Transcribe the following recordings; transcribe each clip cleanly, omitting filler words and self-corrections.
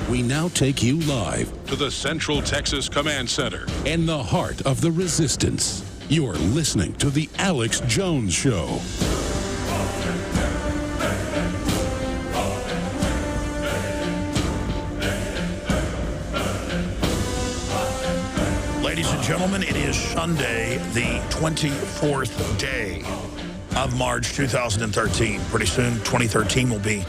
We now take you live to the Central Texas Command Center in the heart of the resistance. You're listening to The Alex Jones Show. Ladies and gentlemen, it is Sunday, the 24th day of March 2013. Pretty soon, 2013 will be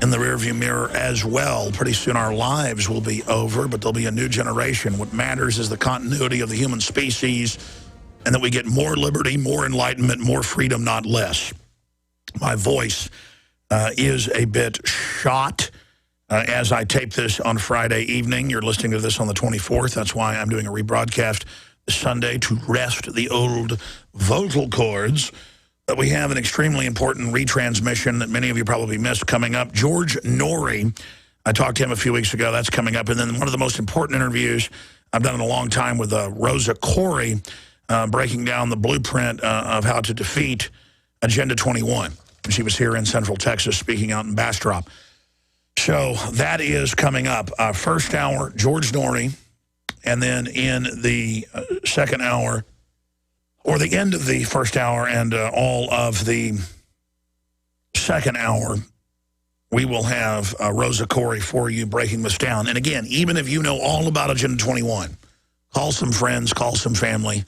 in the rearview mirror as well. Pretty soon our lives will be over, but there'll be a new generation. What matters is the continuity of the human species and that we get more liberty, more enlightenment, more freedom, not less. My voice is a bit shot as I tape this on Friday evening. You're listening to this on the 24th. That's why I'm doing a rebroadcast this Sunday to rest the old vocal cords. But we have an extremely important retransmission that many of you probably missed coming up. George Noory, I talked to him a few weeks ago. That's coming up. And then one of the most important interviews I've done in a long time with Rosa Koire, breaking down the blueprint of how to defeat Agenda 21. And she was here in Central Texas speaking out in Bastrop. So that is coming up. First hour, George Noory. And then in the second hour, or the end of the first hour and all of the second hour, we will have Rosa Koire for you breaking this down. And again, even if you know all about Agenda 21, call some friends, call some family,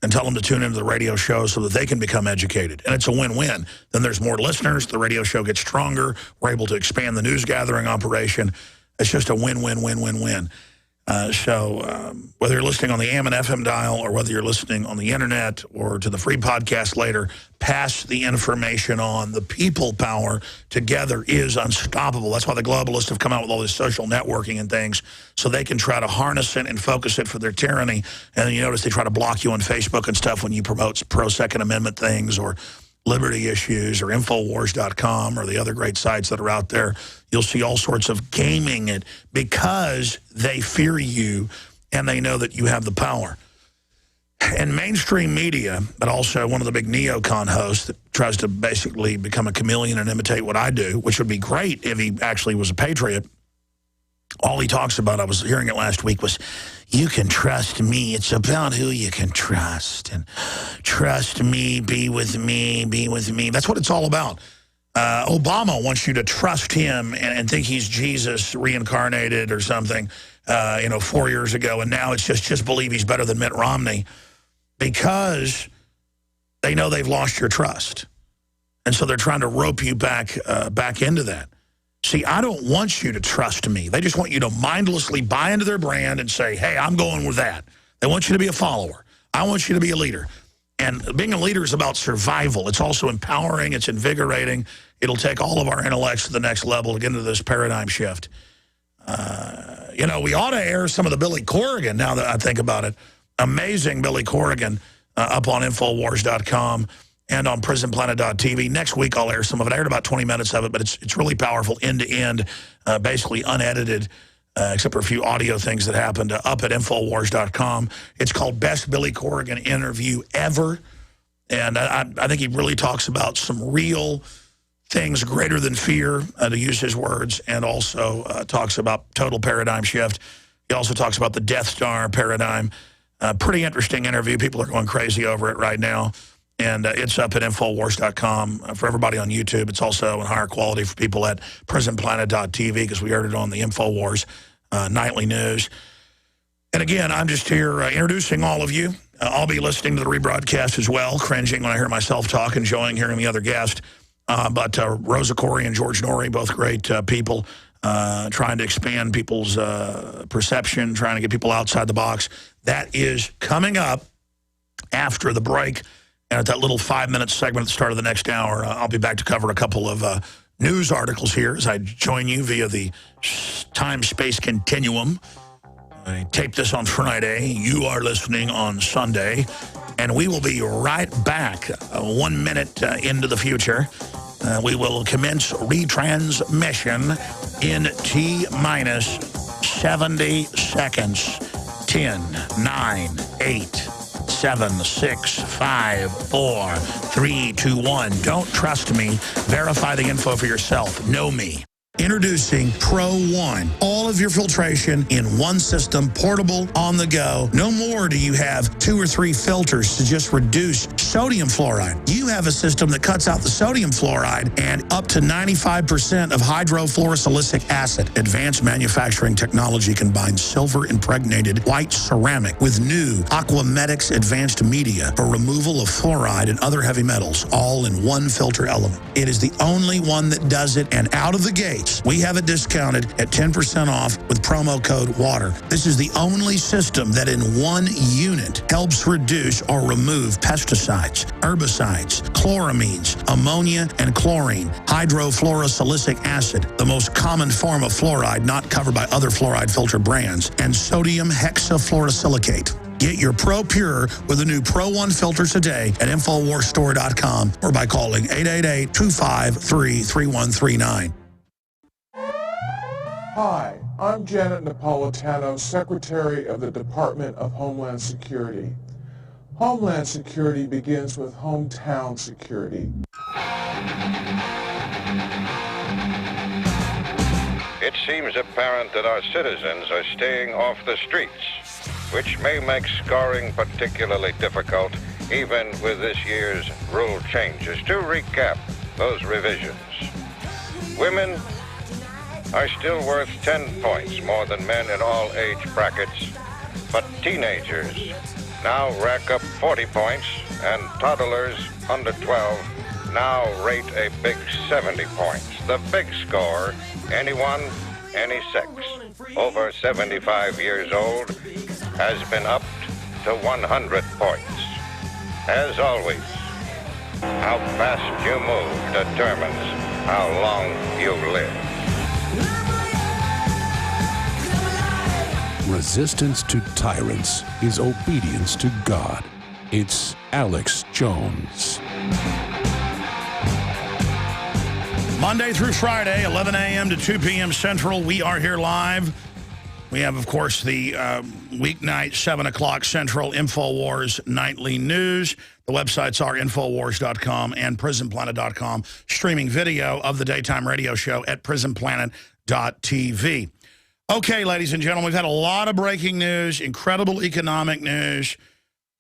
and tell them to tune into the radio show so that they can become educated. And it's a win-win. Then there's more listeners. The radio show gets stronger. We're able to expand the news gathering operation. It's just a win-win-win-win-win. So whether you're listening on the AM and FM dial or whether you're listening on the internet or to the free podcast later, pass the information on. The people power together is unstoppable. That's why the globalists have come out with all this social networking and things so they can try to harness it and focus it for their tyranny. And then you notice they try to block you on Facebook and stuff when you promote pro-Second Amendment things or liberty issues or Infowars.com or the other great sites that are out there. You'll see all sorts of gaming it because they fear you and they know that you have the power. And mainstream media, but also one of the big neocon hosts that tries to basically become a chameleon and imitate what I do, which would be great if he actually was a patriot. All he talks about, I was hearing it last week, was you can trust me. It's about who you can trust. And trust me, be with me, be with me. That's what it's all about. Obama wants you to trust him and think he's Jesus reincarnated or something, 4 years ago. And now it's just believe he's better than Mitt Romney because they know they've lost your trust. And so they're trying to rope you back into that. See, I don't want you to trust me. They just want you to mindlessly buy into their brand and say, hey, I'm going with that. They want you to be a follower. I want you to be a leader. And being a leader is about survival. It's also empowering. It's invigorating. It'll take all of our intellects to the next level to get into this paradigm shift. We ought to air some of the Billy Corrigan, now that I think about it. Amazing Billy Corrigan up on Infowars.com. And on PrisonPlanet.tv. Next week, I'll air some of it. I aired about 20 minutes of it, but it's really powerful, end-to-end, basically unedited, except for a few audio things that happened up at Infowars.com. It's called Best Billy Corrigan Interview Ever. And I think he really talks about some real things greater than fear, to use his words, and also talks about total paradigm shift. He also talks about the Death Star paradigm. Pretty interesting interview. People are going crazy over it right now. And it's up at Infowars.com for everybody on YouTube. It's also in higher quality for people at PrisonPlanet.tv because we aired it on the Infowars nightly news. And again, I'm just here introducing all of you. I'll be listening to the rebroadcast as well, cringing when I hear myself talk, enjoying hearing the other guest. But Rosa Koire and George Noory, both great people, trying to expand people's perception, trying to get people outside the box. That is coming up after the break. And at that little 5-minute segment at the start of the next hour, I'll be back to cover a couple of news articles here as I join you via the time-space continuum. I tape this on Friday. You are listening on Sunday. And we will be right back 1 minute into the future. We will commence retransmission in T-minus 70 seconds. 10, 9, 8... 7, 6, 5, 4, 3, 2, 1. Don't trust me. Verify the info for yourself. Know me. Introducing Pro One. All of your filtration in one system, portable, on the go. No more do you have 2 or 3 filters to just reduce sodium fluoride. You have a system that cuts out the sodium fluoride and up to 95% of hydrofluorosilicic acid. Advanced manufacturing technology combines silver-impregnated white ceramic with new Aquamedics advanced media for removal of fluoride and other heavy metals, all in one filter element. It is the only one that does it, and out of the gates, we have it discounted at 10% off with promo code WATER. This is the only system that in one unit helps reduce or remove pesticides, herbicides, chloramines, ammonia, and chlorine, hydrofluorosilicic acid, the most common form of fluoride not covered by other fluoride filter brands, and sodium hexafluorosilicate. Get your Pro Pure with the new Pro One filter today at InfoWarsStore.com or by calling 888-253-3139. Hi, I'm Janet Napolitano, Secretary of the Department of Homeland Security. Homeland Security begins with hometown security. It seems apparent that our citizens are staying off the streets, which may make scoring particularly difficult, even with this year's rule changes. To recap those revisions, women are still worth 10 points more than men in all age brackets, but teenagers now rack up 40 points, and toddlers under 12 now rate a big 70 points. The big score, anyone, any sex, over 75 years old, has been upped to 100 points. As always, how fast you move determines how long you live. Resistance to tyrants is obedience to God. It's Alex Jones. Monday through Friday, 11 a.m. to 2 p.m. Central, we are here live. We have, of course, the weeknight, 7 o'clock Central, InfoWars Nightly News. The websites are Infowars.com and PrisonPlanet.com. Streaming video of the daytime radio show at PrisonPlanet.tv. Okay, ladies and gentlemen, we've had a lot of breaking news, incredible economic news,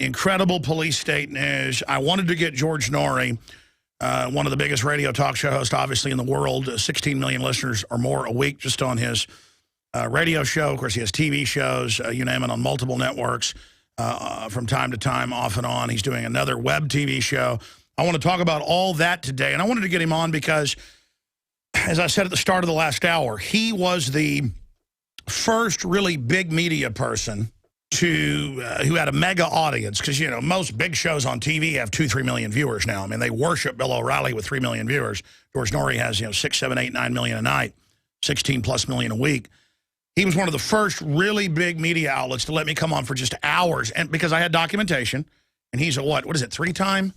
incredible police state news. I wanted to get George Noory, one of the biggest radio talk show hosts, obviously, in the world, 16 million listeners or more a week just on his radio show. Of course, he has TV shows, you name it, on multiple networks from time to time, off and on. He's doing another web TV show. I want to talk about all that today, and I wanted to get him on because, as I said at the start of the last hour, he was the first really big media person who had a mega audience, because, you know, most big shows on TV have 2-3 million viewers now. I mean, they worship Bill O'Reilly with 3 million viewers. George Noory has, 6, 7, 8, 9 million a night, 16+ million a week. He was one of the first really big media outlets to let me come on for just hours, and because I had documentation. And he's a what is it, 3-time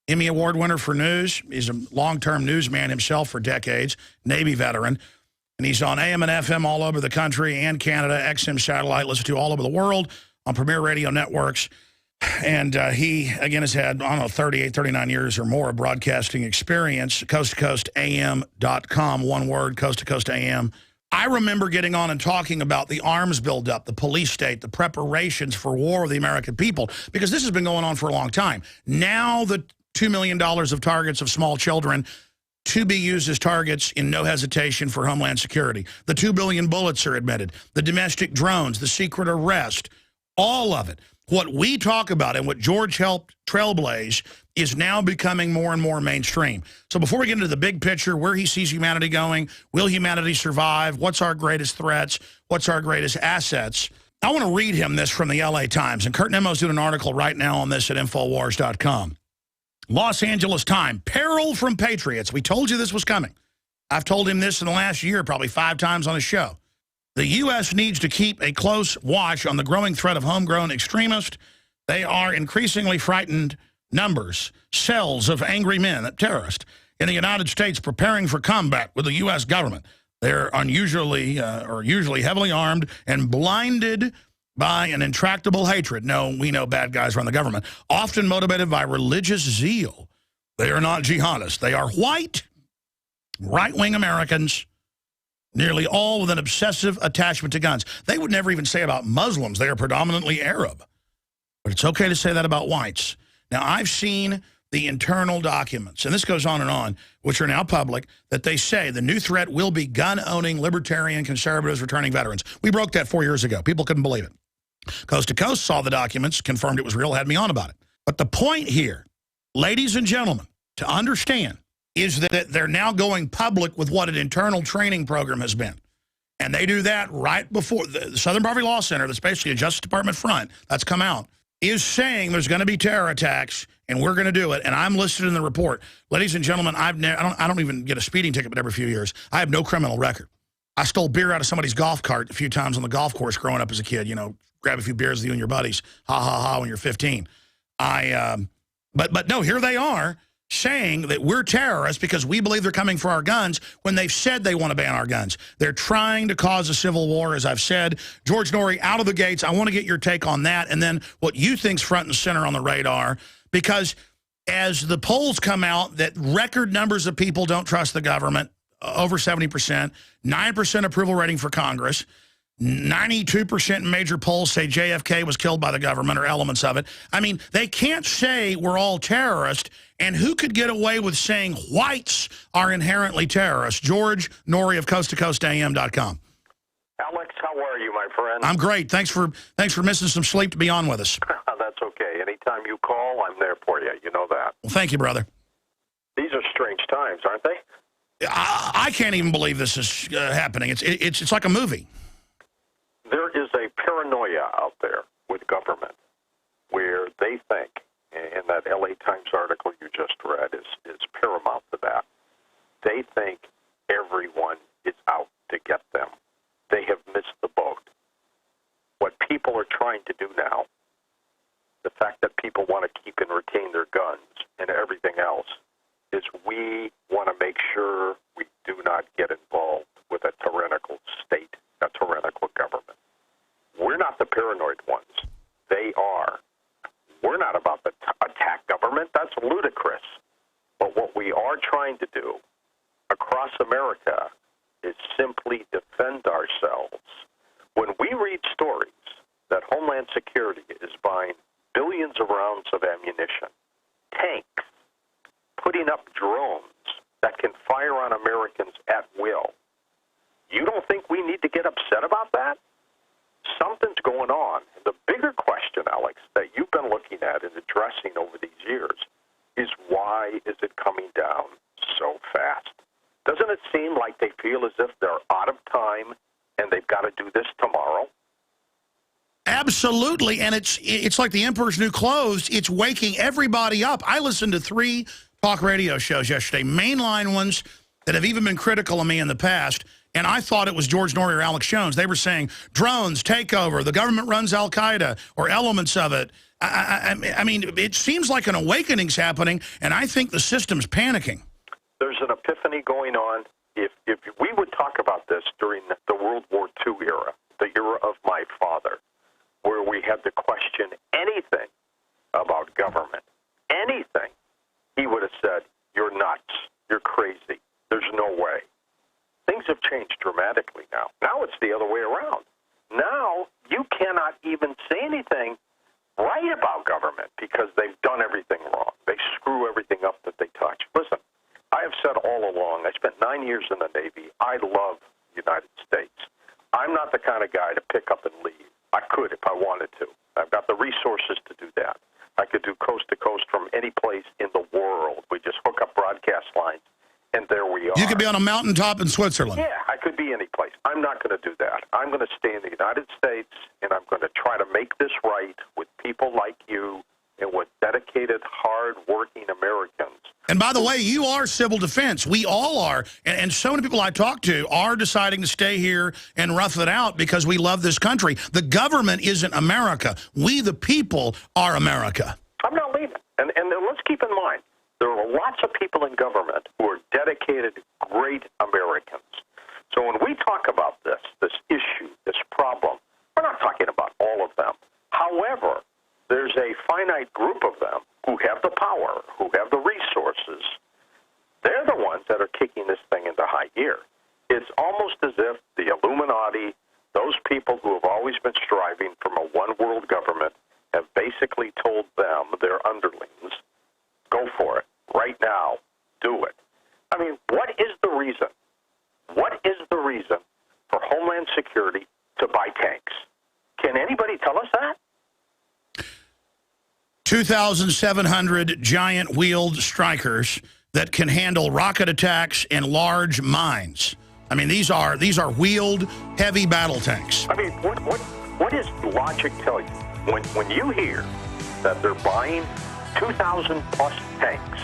Emmy Award winner for news. He's a long-term newsman himself for decades, Navy veteran. And he's on AM and FM all over the country and Canada, XM satellite, listened to all over the world on premier radio networks. And he, again, has had, 38, 39 years or more of broadcasting experience, coast-to-coast-am.com, one word, coast-to-coast-am. I remember getting on and talking about the arms buildup, the police state, the preparations for war with the American people, because this has been going on for a long time. Now the $2 million of targets of small children to be used as targets in no hesitation for Homeland Security. The 2 billion bullets are admitted. The domestic drones, the secret arrest, all of it. What we talk about and what George helped trailblaze is now becoming more and more mainstream. So before we get into the big picture, where he sees humanity going, will humanity survive, what's our greatest threats, what's our greatest assets, I want to read him this from the LA Times. And Kurt Nemo's doing an article right now on this at Infowars.com. Los Angeles Times, peril from patriots. We told you this was coming. I've told him this in the last year, probably 5 times on his show. The U.S. needs to keep a close watch on the growing threat of homegrown extremists. They are increasingly frightened numbers, cells of angry men, terrorists, in the United States preparing for combat with the U.S. government. They're usually heavily armed and blinded by an intractable hatred. No, we know bad guys run the government. Often motivated by religious zeal. They are not jihadists. They are white right-wing Americans, nearly all with an obsessive attachment to guns. They would never even say about Muslims. They are predominantly Arab. But it's okay to say that about whites. Now, I've seen the internal documents, and this goes on, which are now public, that they say the new threat will be gun-owning, libertarian, conservatives, returning veterans. We broke that 4 years ago. People couldn't believe it. Coast to Coast saw the documents, confirmed it was real, had me on about it. But the point here, ladies and gentlemen, to understand, is that they're now going public with what an internal training program has been. And they do that right before the Southern Poverty Law Center, that's basically a Justice Department front, that's come out, is saying there's going to be terror attacks, and we're going to do it. And I'm listed in the report. Ladies and gentlemen, I don't even get a speeding ticket but every few years. I have no criminal record. I stole beer out of somebody's golf cart a few times on the golf course growing up as a kid. You know, grab a few beers with you and your buddies. Ha, ha, ha, when you're 15. But no, here they are saying that we're terrorists because we believe they're coming for our guns when they've said they want to ban our guns. They're trying to cause a civil war, as I've said. George Noory, out of the gates, I want to get your take on that, and then what you think's front and center on the radar, because as the polls come out that record numbers of people don't trust the government, over 70%, 9% approval rating for Congress, 92% in major polls say JFK was killed by the government or elements of it. I mean, they can't say we're all terrorists, and who could get away with saying whites are inherently terrorists? George Noory of CoastToCoastAM.com. Alex, how are you, my friend? I'm great. Thanks for missing some sleep to be on with us. That's okay. Anytime you call, I'm there for you. You know that. Well, thank you, brother. These are strange times, aren't they? I can't even believe this is happening. It's like a movie. There is a paranoia out there with government where they think, and that LA Times article you just read is paramount to that, they think everyone is out to get them. They have missed the boat. What people are trying to do now, the fact that people want to keep and retain their guns and everything else, is we want to make sure we do not get involved with a tyrannical state, a tyrannical government. We're not the paranoid ones. They are. We're not about to attack government. That's ludicrous. But what we are trying to do across America is simply defend ourselves. When we read stories that Homeland Security is buying billions of rounds of ammunition, tanks, putting up drones that can fire on Americans at will, you don't think we need to get upset about that? Something's going on. The bigger question, Alex, that you've been looking at and addressing over these years is why is it coming down so fast? Doesn't it seem like they feel as if they're out of time and they've got to do this tomorrow? Absolutely, and it's like the emperor's new clothes. It's waking everybody up. I listened to 3 talk radio shows yesterday, mainline ones that have even been critical of me in the past, and I thought it was George Noory or Alex Jones. They were saying, drones, takeover, the government runs Al-Qaeda, or elements of it. I mean, it seems like an awakening's happening, and I think the system's panicking. There's an epiphany going on. If we would talk about this during the World War II era, the era of my father, where we had to question anything about government, anything, he would have said, you're nuts, you're crazy, there's no way. Things have changed dramatically now. Now it's the other way around. Now you cannot even say anything right about government because they've done everything wrong. They screw everything up that they touch. Listen, I have said all along, I spent 9 years in the Navy. I love the United States. I'm not the kind of guy to pick up and leave. I could if I wanted to. I've got the resources to do that. I could do coast to coast from any place in the world. We just hook up broadcast lines, and there we are. You could be on a mountaintop in Switzerland. Yeah, I could be any place. I'm not going to do that. I'm going to stay in the United States, and I'm going to try to make this right with people like you and with dedicated, hard-working Americans. And by the way, you are civil defense. We all are. And so many people I talk to are deciding to stay here and rough it out because we love this country. The government isn't America. We, the people, are America. I'm not leaving. And let's keep in mind, there are lots of people in government who are dedicated, great Americans. So when we talk about this issue, this problem, we're not talking about all of them. However, there's a finite group of them who have the power, who have the resources They're the ones that are kicking this thing into high gear. It's almost as if the Illuminati, those people who have always been striving from a one-world government, have basically told them, their underlings, go for it. Right now, do it. I mean, what is the reason? What is the reason for Homeland Security to buy tanks? Can anybody tell us that? 2,700 giant wheeled strikers that can handle rocket attacks and large mines. I mean, these are wheeled heavy battle tanks. I mean, what does logic tell you when you hear that they're buying 2,000 plus tanks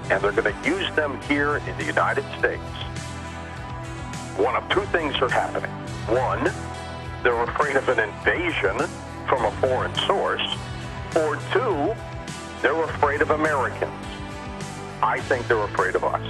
and they're going to use them here in the United States? One of two things are happening. One, they're afraid of an invasion from a foreign source, or two, they're afraid of Americans. I think they're afraid of us.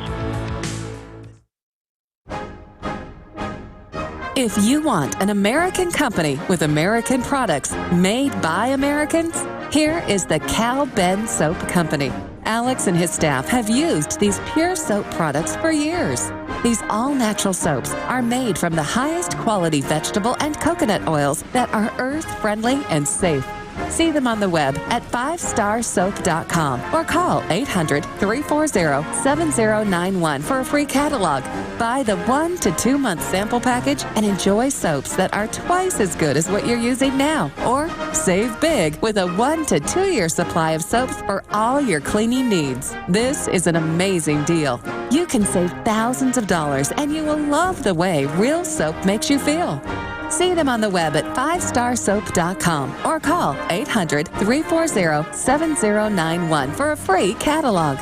If you want an American company with American products made by Americans, here is the Cal Ben Soap Company. Alex and his staff have used these pure soap products for years. These all-natural soaps are made from the highest quality vegetable and coconut oils that are earth-friendly and safe. See them on the web at 5starsoap.com or call 800-340-7091 for a free catalog. Buy the 1 to 2 month sample package and enjoy soaps that are twice as good as what you're using now. Or save big with a 1 to 2 year supply of soaps for all your cleaning needs. This is an amazing deal. You can save thousands of dollars and you will love the way real soap makes you feel. See them on the web at 5starsoap.com or call 800-340-7091 for a free catalog.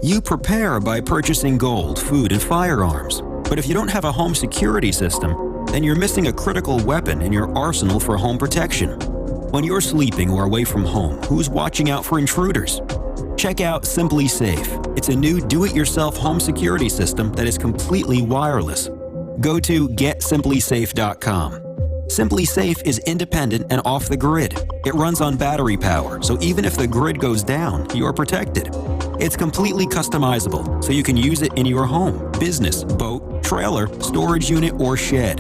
You prepare by purchasing gold, food, and firearms. But if you don't have a home security system, then you're missing a critical weapon in your arsenal for home protection. When you're sleeping or away from home, who's watching out for intruders? Check out Simply Safe. It's a new do-it-yourself home security system that is completely wireless. Go to GetSimplySafe.com. Simply Safe is independent and off the grid. It runs on battery power, so even if the grid goes down, you're protected. It's completely customizable, so you can use it in your home, business, boat, trailer, storage unit, or shed.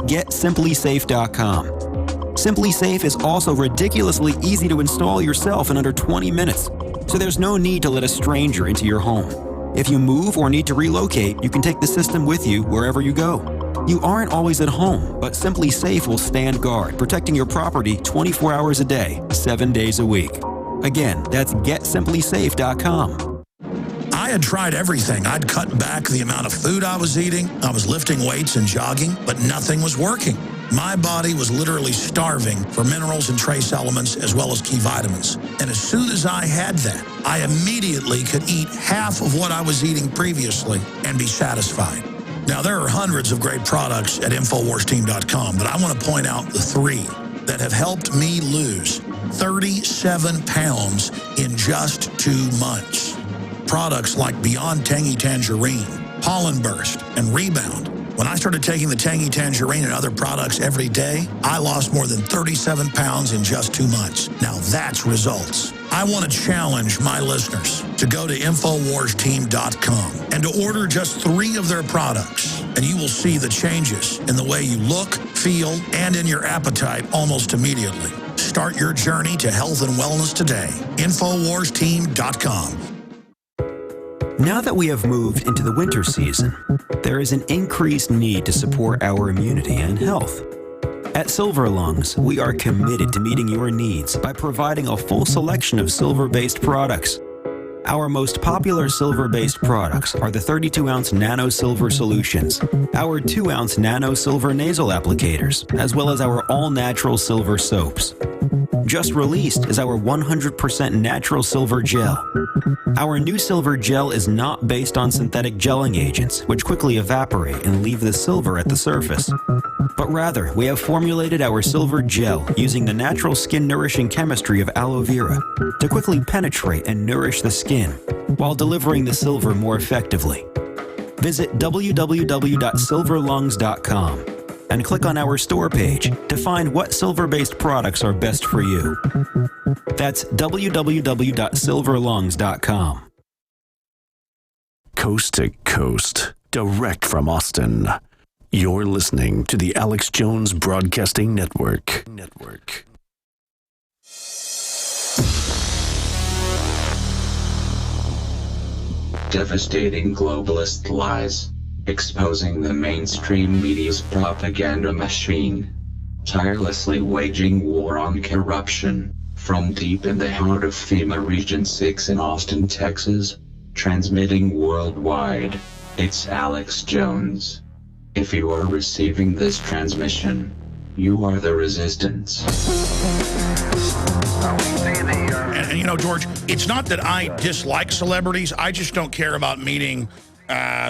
GetSimplySafe.com. Simply Safe is also ridiculously easy to install yourself in under 20 minutes. So there's no need to let a stranger into your home. If you move or need to relocate, you can take the system with you wherever you go. You aren't always at home, but Simply Safe will stand guard, protecting your property 24 hours a day, 7 days a week. Again, that's GetSimplySafe.com. I had tried everything. I'd cut back the amount of food I was eating. I was lifting weights and jogging, but nothing was working. My body was literally starving for minerals and trace elements as well as key vitamins. And as soon as I had that, I immediately could eat half of what I was eating previously and be satisfied. Now, there are hundreds of great products at InfoWarsTeam.com, but I want to point out the 3 that have helped me lose 37 pounds in just 2 months. Products like Beyond Tangy Tangerine, Pollen Burst, and Rebound. When I started taking the Tangy Tangerine and other products every day, I lost more than 37 pounds in just 2 months. Now that's results. I want to challenge my listeners to go to InfoWarsTeam.com and to order just 3 of their products, and you will see the changes in the way you look, feel, and in your appetite almost immediately. Start your journey to health and wellness today. InfoWarsTeam.com. Now that we have moved into the winter season, there is an increased need to support our immunity and health. At Silver Lungs, we are committed to meeting your needs by providing a full selection of silver-based products. Our most popular silver-based products are the 32-ounce Nano Silver Solutions, our 2-ounce Nano Silver Nasal Applicators, as well as our all-natural silver soaps. Just released is our 100% natural silver gel. Our new silver gel is not based on synthetic gelling agents, which quickly evaporate and leave the silver at the surface. But rather, we have formulated our silver gel using the natural skin-nourishing chemistry of aloe vera to quickly penetrate and nourish the skin, while delivering the silver more effectively. Visit www.silverlungs.com and click on our store page to find what silver-based products are best for you. That's www.silverlungs.com. Coast to coast, direct from Austin. You're listening to the Alex Jones Broadcasting Network. Devastating globalist lies, exposing the mainstream media's propaganda machine, tirelessly waging war on corruption, from deep in the heart of FEMA Region 6 in Austin, Texas, transmitting worldwide, it's Alex Jones. If you are receiving this transmission, you are the resistance. And you know, George, it's not that I dislike celebrities. I just don't care about meeting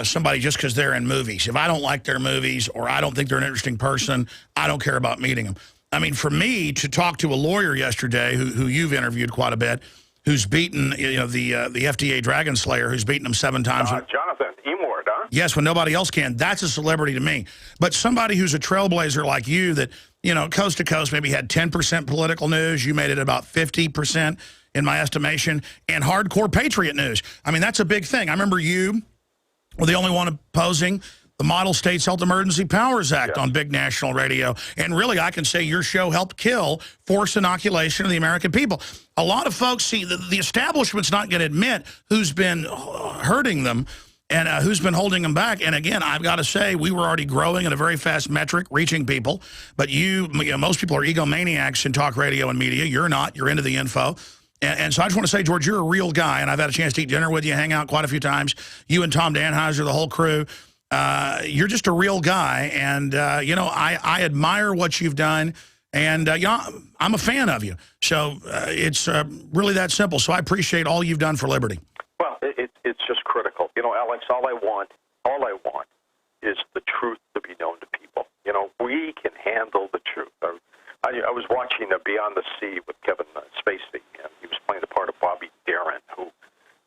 somebody just because they're in movies. If I don't like their movies or I don't think they're an interesting person, I don't care about meeting them. I mean, for me to talk to a lawyer yesterday who you've interviewed quite a bit, who's beaten, you know, the FDA Dragon Slayer, who's beaten him 7 times. Jonathan Emord, huh? Yes, when nobody else can. That's a celebrity to me. But somebody who's a trailblazer like you that, you know, coast to coast maybe had 10% political news. You made it about 50% in my estimation. And hardcore patriot news. I mean, that's a big thing. I remember you were the only one opposing the Model States Health Emergency Powers Act on big national radio. And really, I can say your show helped kill forced inoculation of the American people. A lot of folks see the establishment's not going to admit who's been hurting them and who's been holding them back. And again, I've got to say, we were already growing at a very fast metric, reaching people. But you know, most people are egomaniacs in talk radio and media. You're not. You're into the info. And so I just want to say, George, you're a real guy, and I've had a chance to eat dinner with you, hang out quite a few times. You and Tom Danheiser, the whole crew. You're just a real guy, and, you know, I admire what you've done, and, you know, I'm a fan of you. So it's really that simple. So I appreciate all you've done for liberty. Well, it's just critical. You know, Alex, all I want is the truth to be known to people. You know, we can handle the truth. I was watching Beyond the Sea with Kevin Spacey, and he was playing the part of Bobby Darin, who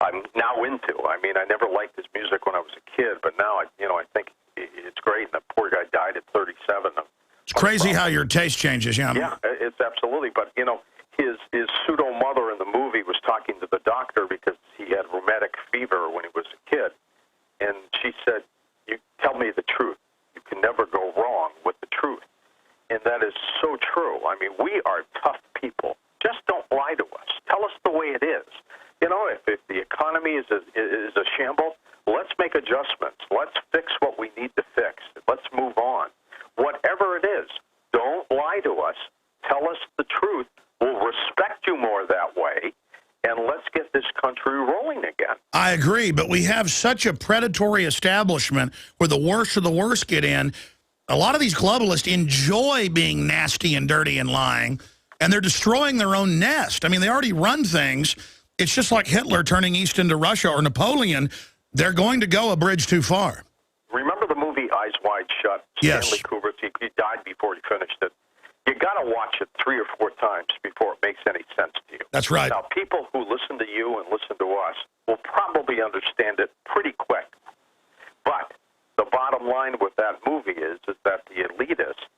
I'm now into. I mean, I never liked his music when I was a kid, but now, I think it's great. And the poor guy died at 37. It's crazy how your taste changes, yeah. Yeah, it's absolutely. But, you know, his pseudo-mother in the movie was talking to the doctor because he had rheumatic fever when he was a kid. And she said, "You tell me the truth. You can never go wrong with the truth." And that is so true. I mean, we are tough people. Just don't lie to us. Tell us the way it is. You know, if the economy is a shambles, let's make adjustments. Let's fix what we need to fix. Let's move on. Whatever it is, don't lie to us. Tell us the truth. We'll respect you more that way, and let's get this country rolling again. I agree, but we have such a predatory establishment where the worst of the worst get in. A lot of these globalists enjoy being nasty and dirty and lying, and they're destroying their own nest. I mean, they already run things. It's just like Hitler turning east into Russia or Napoleon. They're going to go a bridge too far. Remember the movie Eyes Wide Shut? Yes. Stanley Kubrick, he died before he finished it. You got to watch it 3 or 4 times before it makes any sense to you. That's right. Now, people who listen to you and listen to us will probably understand it pretty quick. But the bottom line with that movie is that the elitists,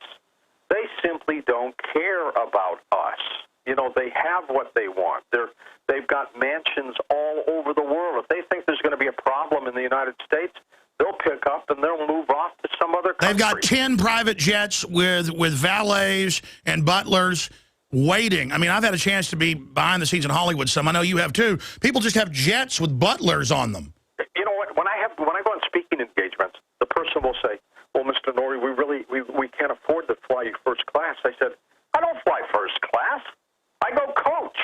they simply don't care about us. You know, they have what they want. They've got mansions all over the world. If they think there's going to be a problem in the United States, they'll pick up and they'll move off to some other country. They've got 10 private jets with valets and butlers waiting. I mean, I've had a chance to be behind the scenes in Hollywood some. I know you have too. People just have jets with butlers on them. You know what? When I go on speaking engagements, the person will say, "Well, Mr. Norrie, we can't afford to fly you first class." I said, "I don't fly first class. I go coach.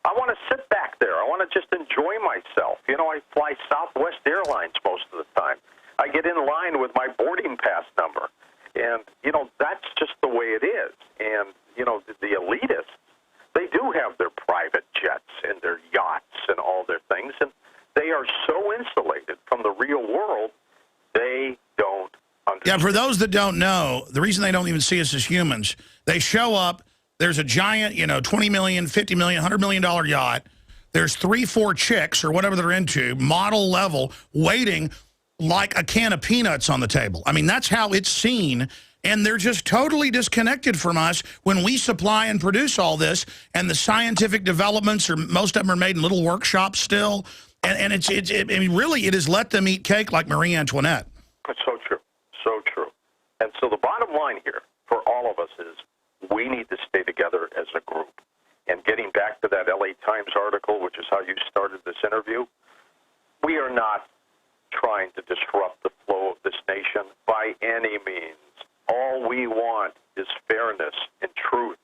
I want to sit back there. I want to just enjoy myself. You know, I fly Southwest Airlines most of the time. I get in line with my boarding pass number. And, you know, that's just the way it is. And, you know, the elitists, they do have their private jets and their yachts and all their things. And they are so insulated from the real world, they don't understand. Yeah, for those that don't know, the reason they don't even see us as humans, they show up. There's a giant, you know, $20 million, $50 million, $100 million yacht. There's 3-4 chicks or whatever they're into, model level, waiting like a can of peanuts on the table. I mean, that's how it's seen. and they're just totally disconnected from us when we supply and produce all this, and the scientific developments, most of them are made in little workshops still, and I mean, really, it has let them eat cake like Marie Antoinette. That's so true, so true. And so the bottom line here for all of us is we need to stay together as a group. And getting back to that LA Times article, which is how you started this interview, we are not trying to disrupt the flow of this nation by any means. All we want is fairness and truth.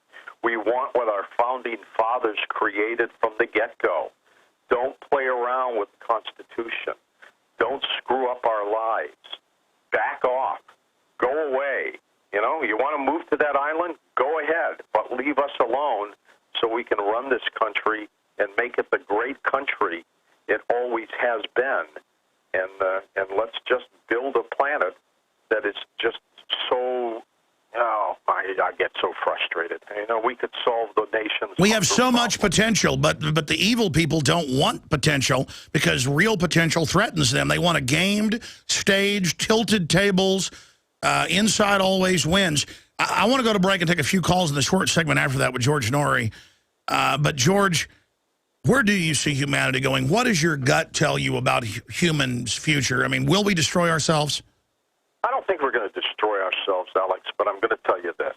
We want what our founding fathers created from the get-go. Don't play around with the Constitution. Don't screw up our lives. Back off. Go away. You know, you want to move to that island? Go ahead, but leave us alone so we can run this country and make it the great country it always has been. And let's just build a planet that is just so, I get so frustrated. You know, we could solve the nation's... We have so much potential, but the evil people don't want potential because real potential threatens them. They want a gamed, staged, tilted tables, inside always wins. I want to go to break and take a few calls in the short segment after that with George Noory. But George, where do you see humanity going? What does your gut tell you about humans' future? I mean, will we destroy ourselves? I don't think we're going to destroy ourselves, Alex, but I'm going to tell you this.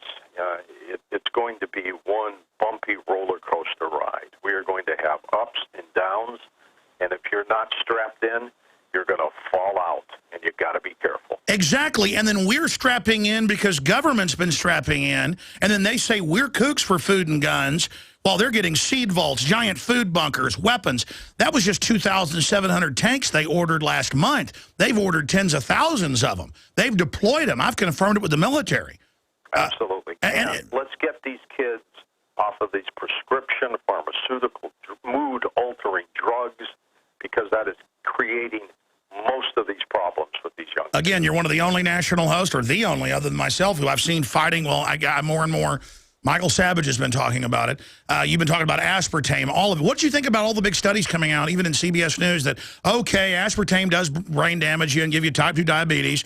It's going to be one bumpy roller coaster ride. We are going to have ups and downs, and if you're not strapped in, you're going to fall out, and you've got to be careful. Exactly, and then we're strapping in because government's been strapping in, and then they say we're kooks for food and guns, while they're getting seed vaults, giant food bunkers, weapons. That was just 2,700 tanks they ordered last month. They've ordered tens of thousands of them. They've deployed them. I've confirmed it with the military. Absolutely. And let's get these kids off of these prescription, pharmaceutical, mood-altering drugs, because that is creating most of these problems with these young people. Again, you're one of the only national hosts, or the only other than myself, who I've seen fighting. Well, I got more and more. Michael Savage has been talking about it. You've been talking about aspartame, all of it. What do you think about all the big studies coming out, even in CBS News, that, okay, aspartame does brain damage you and give you type 2 diabetes?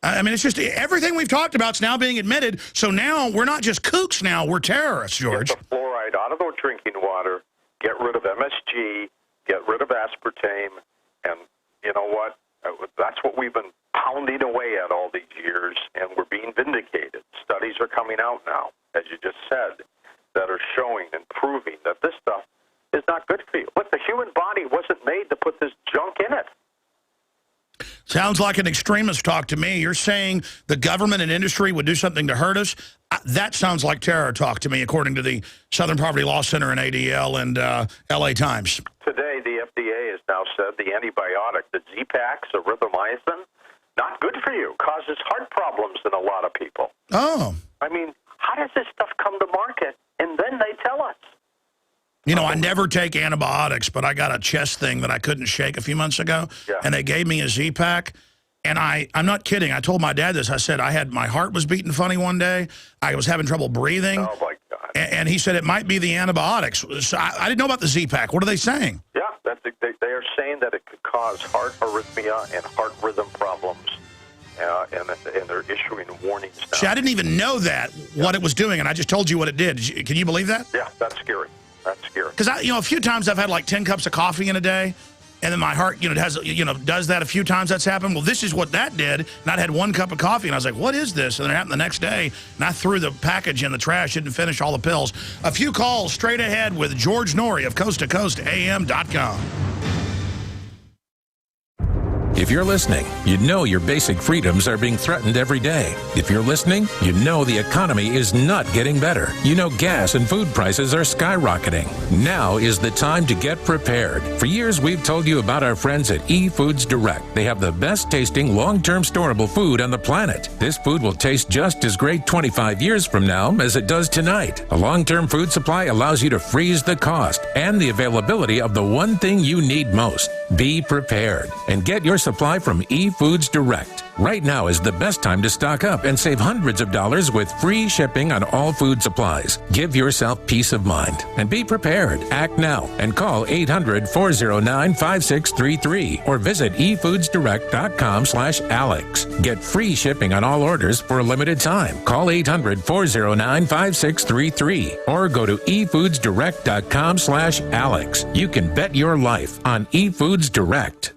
I mean, it's just everything we've talked about is now being admitted. So now we're not just kooks now, we're terrorists, George. Get the fluoride out of our drinking water, get rid of MSG, get rid of aspartame, and you know what? That's what we've been pounding away at all these years, and we're being vindicated. Studies are coming out now, as you just said, that are showing and proving that this stuff is not good for you. But the human body wasn't made to put this junk in it. Sounds like an extremist talk to me. You're saying the government and industry would do something to hurt us? That sounds like terror talk to me, according to the Southern Poverty Law Center and ADL and LA Times. Today, the FDA has now said the antibiotic, the Z-Pax, erythromycin, not good for you, causes heart problems in a lot of people. Oh. I mean, how does this stuff come to market? And then they tell us. You know, I never take antibiotics, but I got a chest thing that I couldn't shake a few months ago, and they gave me a Z-Pack, and I'm not kidding. I told my dad this. I said my heart was beating funny one day. I was having trouble breathing. Oh, my God. And he said it might be the antibiotics. So I didn't know about the Z-Pack. What are they saying? Yeah, they are saying that it could cause heart arrhythmia and heart rhythm problems. And they're issuing warnings now. See, I didn't even know that, what it was doing, and I just told you what it did. Can you believe that? Yeah, that's scary. That's scary. Because, a few times I've had like 10 cups of coffee in a day, and then my heart, does that a few times that's happened. Well, this is what that did, and I'd had 1 cup of coffee, and I was like, what is this? And then it happened the next day, and I threw the package in the trash, didn't finish all the pills. A few calls straight ahead with George Noory of CoastToCoastAM.com. If you're listening, you know your basic freedoms are being threatened every day. If you're listening, you know the economy is not getting better. You know gas and food prices are skyrocketing. Now is the time to get prepared. For years, we've told you about our friends at eFoods Direct. They have the best tasting, long-term storable food on the planet. This food will taste just as great 25 years from now as it does tonight. A long-term food supply allows you to freeze the cost and the availability of the one thing you need most. Be prepared and get your supply from eFoods Direct. Right now is the best time to stock up and save hundreds of dollars with free shipping on all food supplies. Give yourself peace of mind and be prepared. Act now and call 800-409-5633 or visit efoodsdirect.com/Alex. Get free shipping on all orders for a limited time. Call 800-409-5633 or go to efoodsdirect.com/Alex. You can bet your life on eFoods Direct.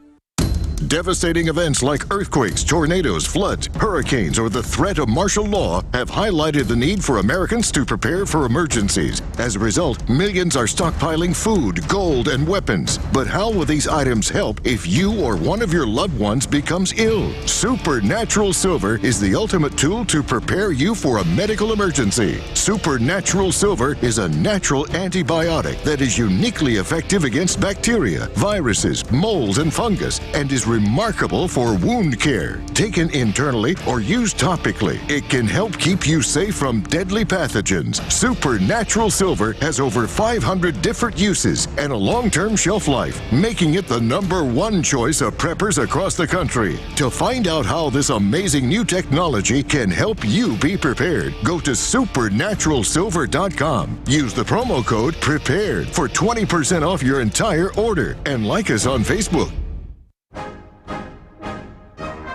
Devastating events like earthquakes, tornadoes, floods, hurricanes, or the threat of martial law have highlighted the need for Americans to prepare for emergencies. As a result, millions are stockpiling food, gold, and weapons. But how will these items help if you or one of your loved ones becomes ill? Supernatural Silver is the ultimate tool to prepare you for a medical emergency. Supernatural Silver is a natural antibiotic that is uniquely effective against bacteria, viruses, molds, and fungus, and is remarkable for wound care. Taken internally or used topically, it can help keep you safe from deadly pathogens. Supernatural Silver has over 500 different uses and a long-term shelf life, making it the #1 choice of preppers across the country. To find out how this amazing new technology can help you be prepared, go to supernaturalsilver.com. Use the promo code PREPARED for 20% off your entire order and like us on Facebook.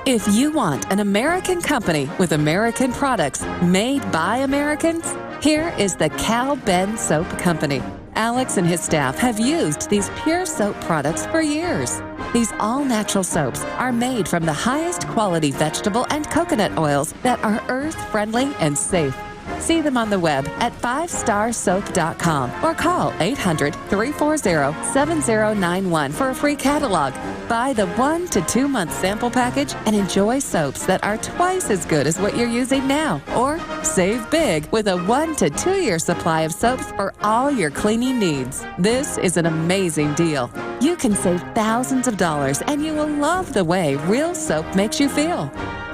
If you want an American company with American products made by Americans, here is the Cal Ben Soap Company. Alex and his staff have used these pure soap products for years. These all-natural soaps are made from the highest quality vegetable and coconut oils that are earth-friendly and safe. See them on the web at 5starsoap.com or call 800-340-7091 for a free catalog. Buy the 1 to 2 month sample package and enjoy soaps that are twice as good as what you're using now. Or save big with a 1 to 2 year supply of soaps for all your cleaning needs. This is an amazing deal. You can save thousands of dollars and you will love the way real soap makes you feel.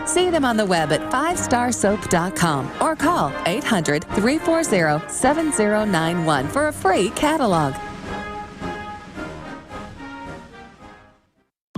See them on the web at 5starsoap.com or call 800-340-7091 for a free catalog.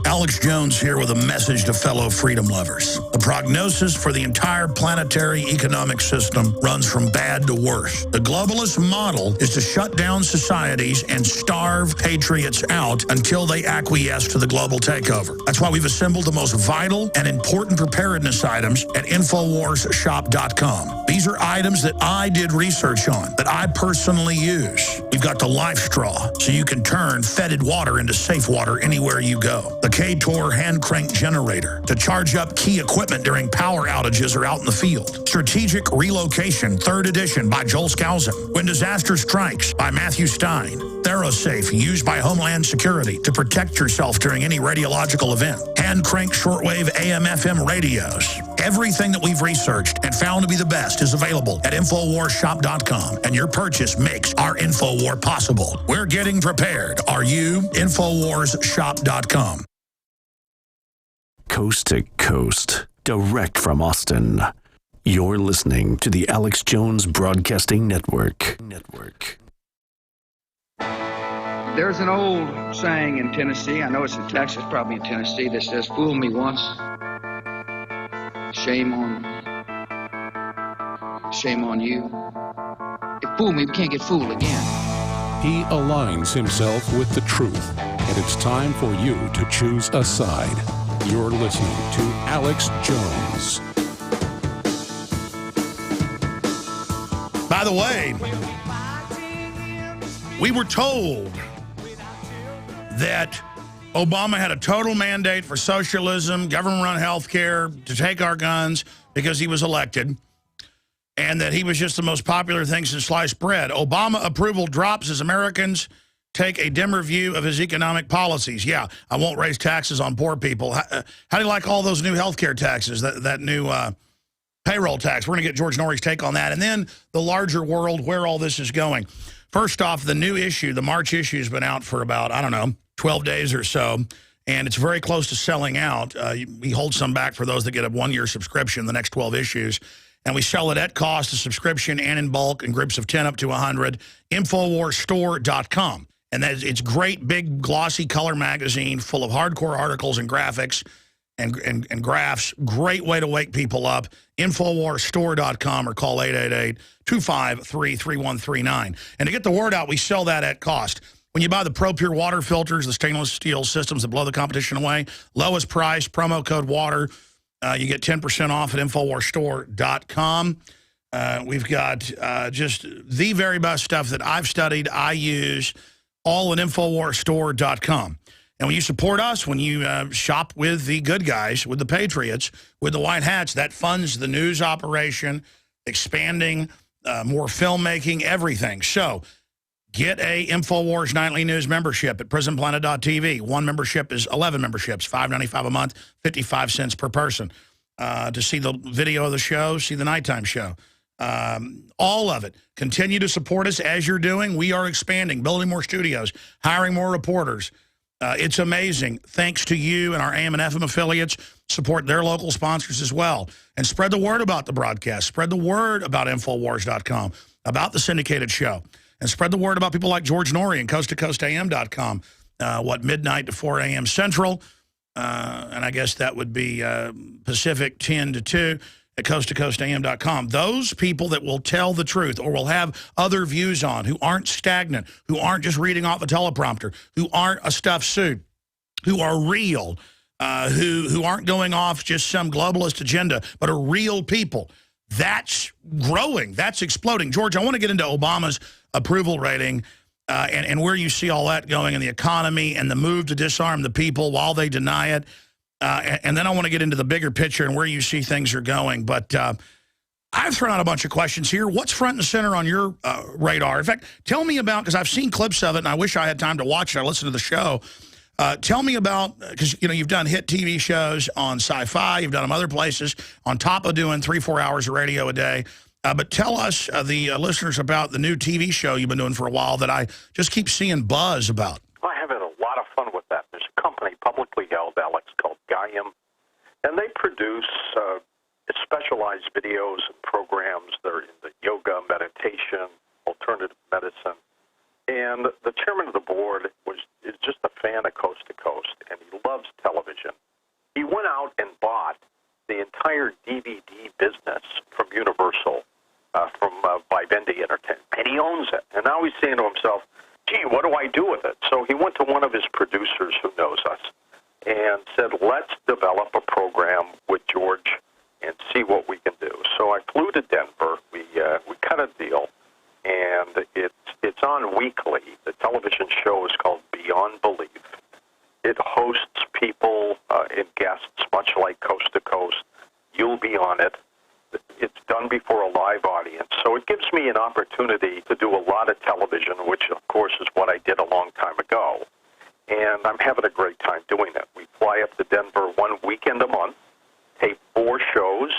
Alex Jones here with a message to fellow freedom lovers. The prognosis for the entire planetary economic system runs from bad to worse. The globalist model is to shut down societies and starve patriots out until they acquiesce to the global takeover. That's why we've assembled the most vital and important preparedness items at InfoWarsShop.com. These are items that I did research on, that I personally use. We've got the Life Straw, so you can turn fetid water into safe water anywhere you go. The K-Tor hand crank generator to charge up key equipment during power outages or out in the field. Strategic Relocation, 3rd edition by Joel Skousen. When Disaster Strikes by Matthew Stein. ThyroSafe, used by Homeland Security to protect yourself during any radiological event. Hand crank shortwave AM/FM radios. Everything that we've researched and found to be the best is available at InfoWarsShop.com, and your purchase makes our InfoWar possible. We're getting prepared. Are you? InfoWarsShop.com. Coast to coast, direct from Austin. You're listening to the Alex Jones Broadcasting Network. There's an old saying in Tennessee, I know it's in Texas, probably in Tennessee, that says, "Fool me once, shame on you. If fool me, we can't get fooled again." He aligns himself with the truth, and it's time for you to choose a side. You're listening to Alex Jones. By the way, we were told that Obama had a total mandate for socialism, government-run health care, to take our guns because he was elected, and that he was just the most popular thing since sliced bread. Obama approval drops as Americans take a dimmer view of his economic policies. Yeah, I won't raise taxes on poor people. How do you like all those new health care taxes, that new payroll tax? We're going to get George Norrie's take on that. And then the larger world, where all this is going. First off, the new issue, the March issue, has been out for about, 12 days or so, and it's very close to selling out. We hold some back for those that get a one-year subscription, the next 12 issues. And we sell it at cost, a subscription, and in bulk, in groups of 10 up to 100, InfoWarsStore.com. And it's great, big, glossy color magazine full of hardcore articles and graphics. and graphs. Great way to wake people up. InfoWarsStore.com or call 888-253-3139. And to get the word out, we sell that at cost. When you buy the ProPure water filters, the stainless steel systems that blow the competition away, lowest price, promo code WATER, you get 10% off at InfoWarsStore.com. We've got just the very best stuff that I've studied, I use, all at InfoWarsStore.com. And when you support us, when you shop with the good guys, with the Patriots, with the white hats, that funds the news operation, expanding, more filmmaking, everything. So get a InfoWars Nightly News membership at PrisonPlanet.tv. One membership is 11 memberships, $5.95 a month, 55 cents per person. To see the video of the show, see the nighttime show. All of it. Continue to support us as you're doing. We are expanding, building more studios, hiring more reporters. It's amazing. Thanks to you and our AM and FM affiliates. Support their local sponsors as well. And spread the word about the broadcast. Spread the word about Infowars.com, about the syndicated show. And spread the word about people like George Norrie and CoastToCoastAM.com. Midnight to 4 a.m. Central. And I guess that would be Pacific 10 to 2 at CoastToCoastAM.com. Those people that will tell the truth or will have other views on, who aren't stagnant, who aren't just reading off a teleprompter, who aren't a stuffed suit, who are real, who aren't going off just some globalist agenda, but are real people. That's growing. That's exploding. George, I want to get into Obama's approval rating and where you see all that going in the economy and the move to disarm the people while they deny it. And then I want to get into the bigger picture and where you see things are going. But I've thrown out a bunch of questions here. What's front and center on your radar? In fact, tell me about, because I've seen clips of it, and I wish I had time to watch it. I listened to the show. Tell me about, because you've done hit TV shows on Sci-Fi. You've done them other places on top of doing 3-4 hours of radio a day. But tell us, the listeners, about the new TV show you've been doing for a while that I just keep seeing buzz about. I have had a lot of fun with that. There's a company publicly held, Alex, called Gaiam, and they produce specialized videos and programs. They're in the yoga, meditation, alternative medicine. And the chairman of the board is just a fan of Coast to Coast, and he loves television. He went out and bought the entire DVD business from Universal, from Vivendi Entertainment, and he owns it. And now he's saying to himself, gee, what do I do with it? So he went to one of his producers who knows us and said, let's develop a program with George and see what we can do. So I flew to Denver. We cut a deal, and it's on weekly. The television show is called Beyond Belief. It hosts people and guests, much like Coast to Coast. You'll be on it. It's done before a live audience. So it gives me an opportunity to do a lot of television, which, of course, is what I did a long time ago. And I'm having a great time doing it. We fly up to Denver one weekend a month, tape 4 shows,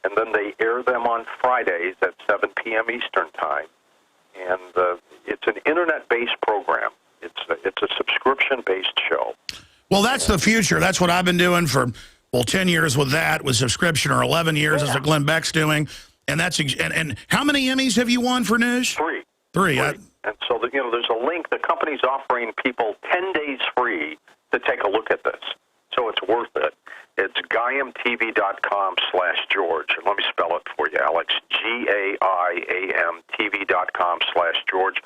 and then they air them on Fridays at 7 p.m. Eastern Time. And it's an Internet-based program. It's a subscription-based show. Well, that's the future. That's what I've been doing for, 10 years with that, with subscription, or 11 years as Glenn Beck's doing. And that's and how many Emmys have you won for news? 3. 3. And so, there's a link. The company's offering people 10 days free to take a look at this. So it's worth it. It's GaiamTV.com/George. And let me spell it for you, Alex. GaiamTV.com/George.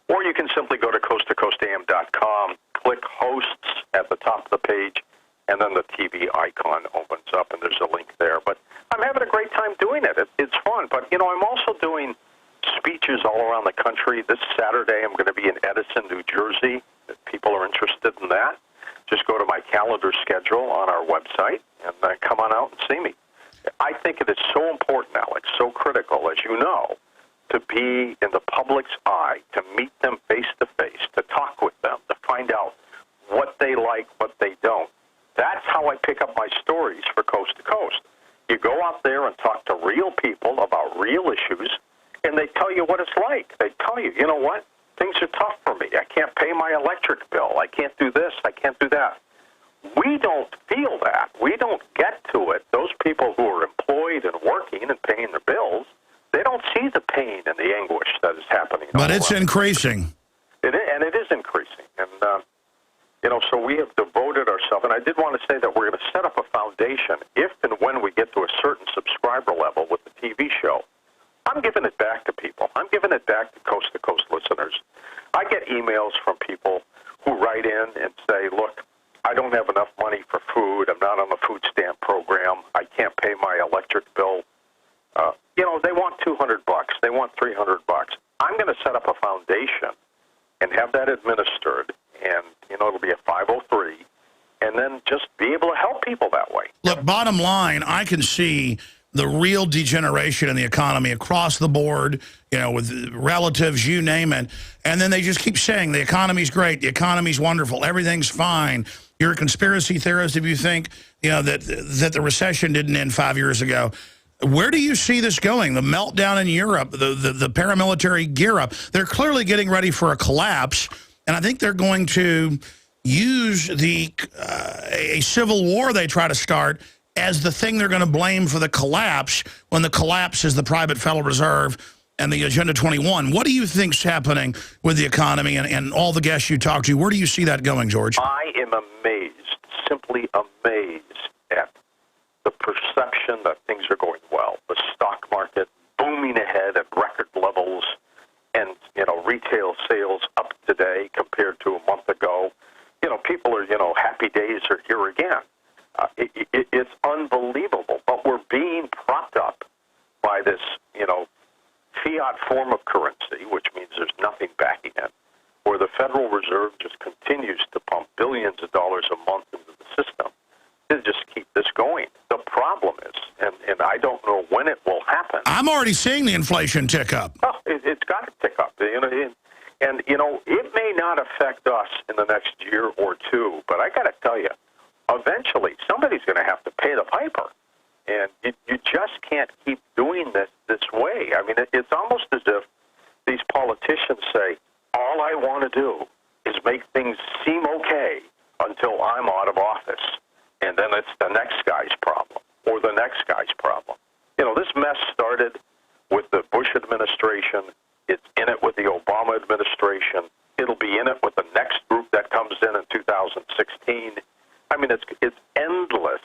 Or you can simply go to CoastToCoastAM.com, click Hosts at the top of the page, and then the TV icon opens up, and there's a link there. But I'm having a great time doing it. It's fun. But, I'm also doing speeches all around the country. This Saturday I'm going to be in Edison, New Jersey. If people are interested in that, just go to my calendar schedule on our website and come on out and see me. I think it is so important, Alex, so critical, as you know, to be in the public's eye, to meet them face-to-face, to talk with them, to find out what they like, what they don't. That's how I pick up my stories for Coast to Coast. You go out there and talk to real people about real issues, and they tell you what it's like. They tell you, you know what? Things are tough for me. I can't pay my electric bill. I can't do this. I can't do that. We don't feel that. We don't get to it. Those people who are employed and working and paying their bills, they don't see the pain and the anguish that is happening. But it's increasing. And it is increasing. And So we have devoted ourselves, and I did want to say that we're going to set up a foundation if and when we get to a certain subscriber level with the TV show. I'm giving it back to people. I'm giving it back to coast listeners. I get emails from people who write in and say, look, I don't have enough money for food. I'm not on the food stamp program. I can't pay my electric bill. They want $200. They want $300. I'm going to set up a foundation and have that administered, and, it'll be a 503, and then just be able to help people that way. Look, bottom line, I can see the real degeneration in the economy across the board, with relatives, you name it. And then they just keep saying the economy's great, the economy's wonderful, everything's fine. You're a conspiracy theorist if you think, that the recession didn't end 5 years ago. Where do you see this going? The meltdown in Europe, the paramilitary gear up. They're clearly getting ready for a collapse, and I think they're going to use a civil war they try to start as the thing they're going to blame for the collapse, when the collapse is the private Federal Reserve and the Agenda 21. What do you think's happening with the economy and all the guests you talk to? Where do you see that going, George? I am amazed, simply amazed at the perception that things are going well. The stock market booming ahead at record levels, and retail sales up today compared to a month ago. People are happy days are here again. It's unbelievable, but we're being propped up by this fiat form of currency, which means there's nothing backing it, where the Federal Reserve just continues to pump billions of dollars a month into the system to just keep this going. The problem is, and I don't know when it will happen. I'm already seeing the inflation tick up. Oh, it's got to tick up. And it may not affect us in the next year or two, but I got to tell you, eventually somebody's going to have to pay the piper. And you just can't keep doing this way. I mean, it's almost as if these politicians say, all I want to do is make things seem okay until I'm out of office. And then it's the next guy's problem or the next guy's problem. This mess started with the Bush administration. It's in it with the Obama administration. It'll be in it with the next group that comes in 2016. I mean, it's endless,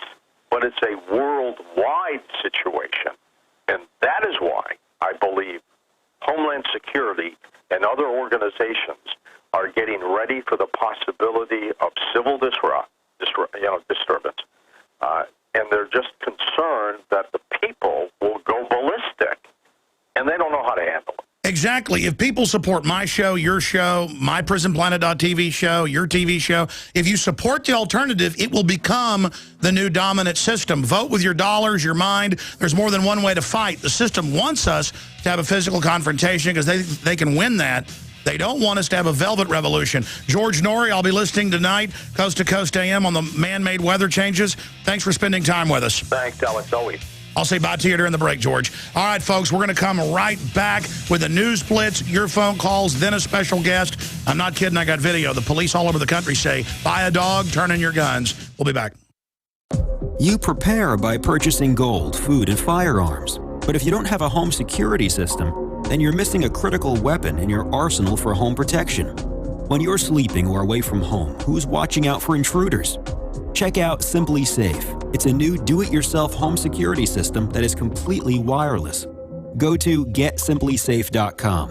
but it's a worldwide situation. And that is why I believe Homeland Security and other organizations are getting ready for the possibility of civil disturbance. And they're just concerned that the people will go ballistic, and they don't know how to handle it. Exactly. If people support my show, your show, my PrisonPlanet.tv show, your TV show, if you support the alternative, it will become the new dominant system. Vote with your dollars, your mind. There's more than one way to fight. The system wants us to have a physical confrontation because they can win that. They don't want us to have a velvet revolution. George Noory, I'll be listening tonight, Coast to Coast AM, on the man-made weather changes. Thanks for spending time with us. Thanks, Alex. Always. I'll say bye to you during the break, George. All right, folks, we're going to come right back with a news blitz, your phone calls, then a special guest. I'm not kidding. I got video. The police all over the country say, buy a dog, turn in your guns. We'll be back. You prepare by purchasing gold, food, and firearms. But if you don't have a home security system, then you're missing a critical weapon in your arsenal for home protection. When you're sleeping or away from home, who's watching out for intruders? Check out SimpliSafe. It's a new do-it-yourself home security system that is completely wireless. Go to GetSimpliSafe.com.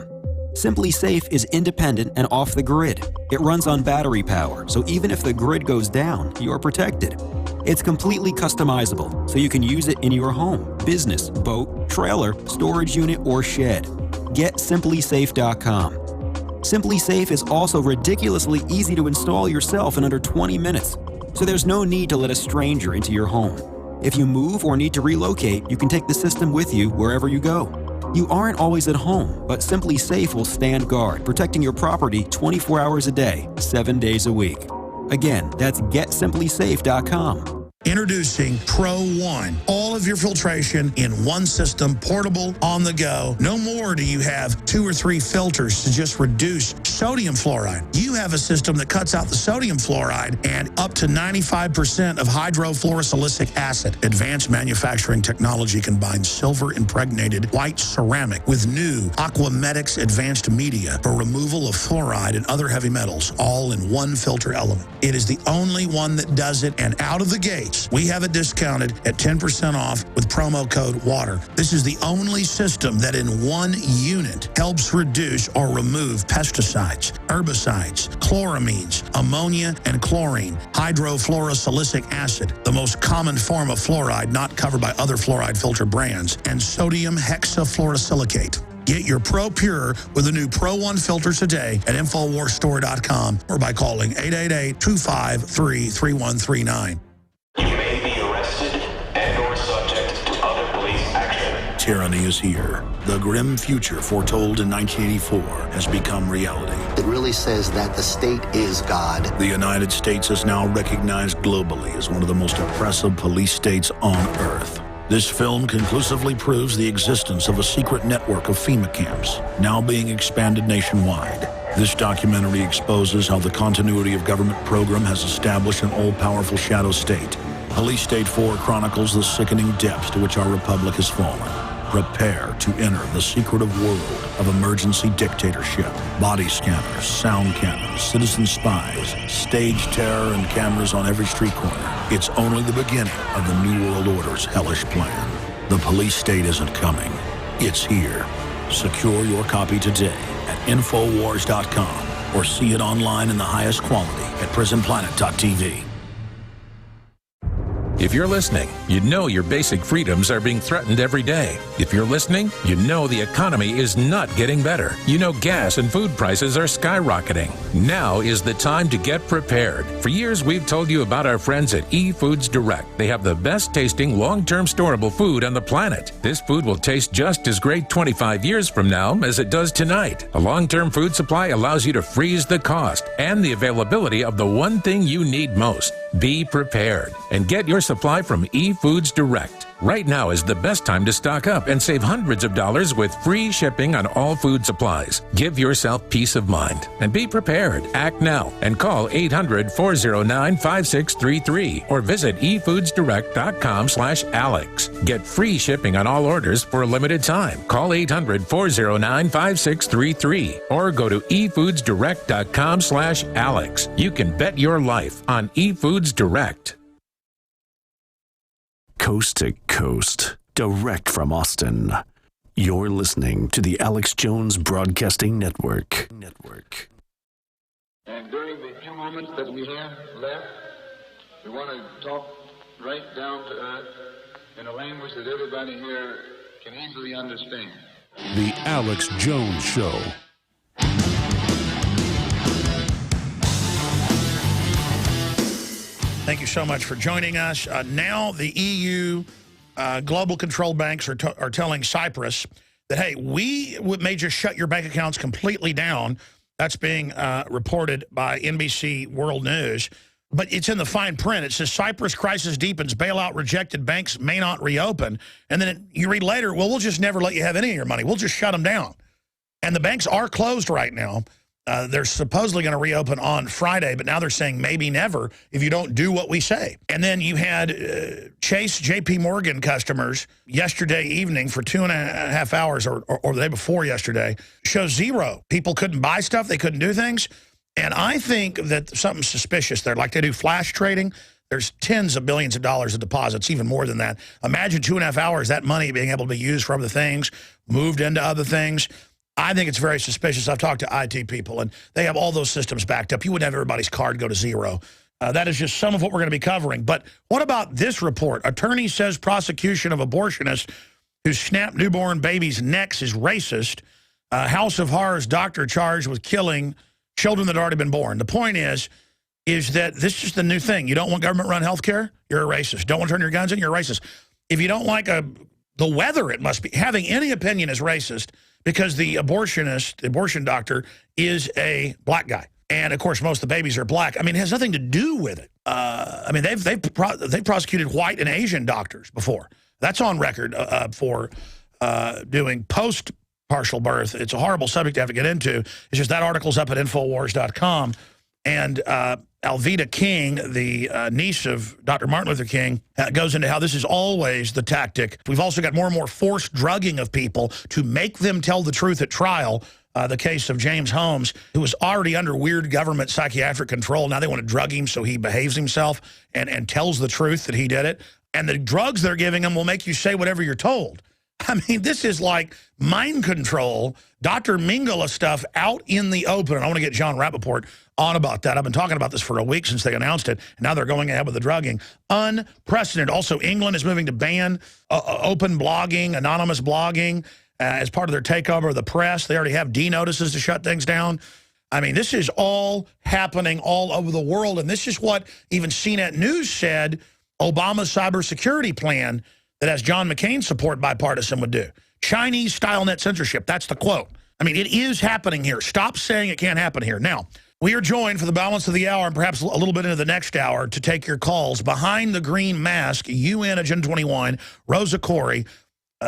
SimpliSafe is independent and off the grid. It runs on battery power, so even if the grid goes down, you're protected. It's completely customizable, so you can use it in your home, business, boat, trailer, storage unit, or shed. GetSimpliSafe.com. SimpliSafe is also ridiculously easy to install yourself in under 20 minutes. So there's no need to let a stranger into your home. If you move or need to relocate, you can take the system with you wherever you go. You aren't always at home, but SimpliSafe will stand guard, protecting your property 24 hours a day, 7 days a week. Again, that's GetSimpliSafe.com. Introducing Pro One. All of your filtration in one system, portable, on the go. No more do you have 2 or 3 filters to just reduce sodium fluoride. You have a system that cuts out the sodium fluoride and up to 95% of hydrofluorosilicic acid. Advanced manufacturing technology combines silver-impregnated white ceramic with new Aquamedics advanced media for removal of fluoride and other heavy metals, all in one filter element. It is the only one that does it, and out of the gates, we have it discounted at 10% off with promo code WATER. This is the only system that in one unit helps reduce or remove pesticides, herbicides, chloramines, ammonia, and chlorine, hydrofluorosilicic acid, the most common form of fluoride not covered by other fluoride filter brands, and sodium hexafluorosilicate. Get your Pro Pure with the new Pro One filters today at InfoWarsStore.com or by calling 888-253-3139. You may be arrested and or subject to other police action. Tyranny is here. The grim future foretold in 1984 has become reality. It really says that the state is God. The United States is now recognized globally as one of the most oppressive police states on earth. This film conclusively proves the existence of a secret network of FEMA camps, now being expanded nationwide. This documentary exposes how the continuity of government program has established an all-powerful shadow state. Police State 4 chronicles the sickening depths to which our republic has fallen. Prepare to enter the secretive world of emergency dictatorship. Body scanners, sound cannons, citizen spies, stage terror, and cameras on every street corner. It's only the beginning of the New World Order's hellish plan. The police state isn't coming. It's here. Secure your copy today at Infowars.com or see it online in the highest quality at PrisonPlanet.tv. If you're listening, you know your basic freedoms are being threatened every day. If you're listening, you know the economy is not getting better. You know gas and food prices are skyrocketing. Now is the time to get prepared. For years, we've told you about our friends at eFoods Direct. They have the best tasting, long-term storable food on the planet. This food will taste just as great 25 years from now as it does tonight. A long-term food supply allows you to freeze the cost and the availability of the one thing you need most. Be prepared and get your supply from eFoods Direct. Right now is the best time to stock up and save hundreds of dollars with free shipping on all food supplies. Give yourself peace of mind and be prepared. Act now and call 800-409-5633 or visit efoodsdirect.com/Alex. Get free shipping on all orders for a limited time. Call 800-409-5633 or go to efoodsdirect.com/Alex. You can bet your life on eFoods Direct. Coast to coast, direct from Austin. You're listening to the Alex Jones Broadcasting Network. And during the few moments that we have left, we want to talk right down to earth in a language that everybody here can easily understand. The Alex Jones Show. Thank you so much for joining us. Now the EU global control banks are telling Cyprus that, hey, we may just shut your bank accounts completely down. That's being reported by NBC World News. But it's in the fine print. It says Cyprus crisis deepens, bailout rejected, banks may not reopen. And then you read later, well, we'll just never let you have any of your money. We'll just shut them down. And the banks are closed right now. They're supposedly going to reopen on Friday, but now they're saying maybe never if you don't do what we say. And then you had Chase JP Morgan customers yesterday evening for 2.5 hours or the day before yesterday show zero. People couldn't buy stuff. They couldn't do things. And I think that something's suspicious there. Like they do flash trading. There's tens of billions of dollars of deposits, even more than that. Imagine 2.5 hours, that money being able to be used for other things, moved into other things. I think it's very suspicious. I've talked to IT people, and they have all those systems backed up. You wouldn't have everybody's card go to zero. That is just some of what we're going to be covering. But what about this report? Attorney says prosecution of abortionists who snap newborn babies' necks is racist. House of Horrors doctor charged with killing children that had already been born. The point is that this is the new thing. You don't want government-run health care? You're a racist. Don't want to turn your guns in? You're a racist. If you don't like the weather, it must be. Having any opinion is racist. Because the abortion doctor is a black guy. And, of course, most of the babies are black. I mean, it has nothing to do with it. I mean, they've prosecuted white and Asian doctors before. That's on record for doing post-partial birth. It's a horrible subject to have to get into. It's just that article's up at Infowars.com. And Alveda King, the niece of Dr. Martin Luther King, goes into how this is always the tactic. We've also got more and more forced drugging of people to make them tell the truth at trial. The case of James Holmes, who was already under weird government psychiatric control. Now they want to drug him so he behaves himself and tells the truth that he did it. And the drugs they're giving him will make you say whatever you're told. I mean, this is like mind control, Dr. Mengele stuff out in the open. And I want to get John Rappaport on about that. I've been talking about this for a week since they announced it, and now they're going ahead with the drugging. Unprecedented. Also, England is moving to ban open blogging, anonymous blogging, as part of their takeover of the press. They already have D-notices to shut things down. I mean, this is all happening all over the world, and this is what even CNET News said Obama's cybersecurity plan that has John McCain's support bipartisan would do. Chinese-style net censorship. That's the quote. I mean, it is happening here. Stop saying it can't happen here. Now, we are joined for the balance of the hour and perhaps a little bit into the next hour to take your calls. Behind the green mask, UN Agenda 21, Rosa Koire,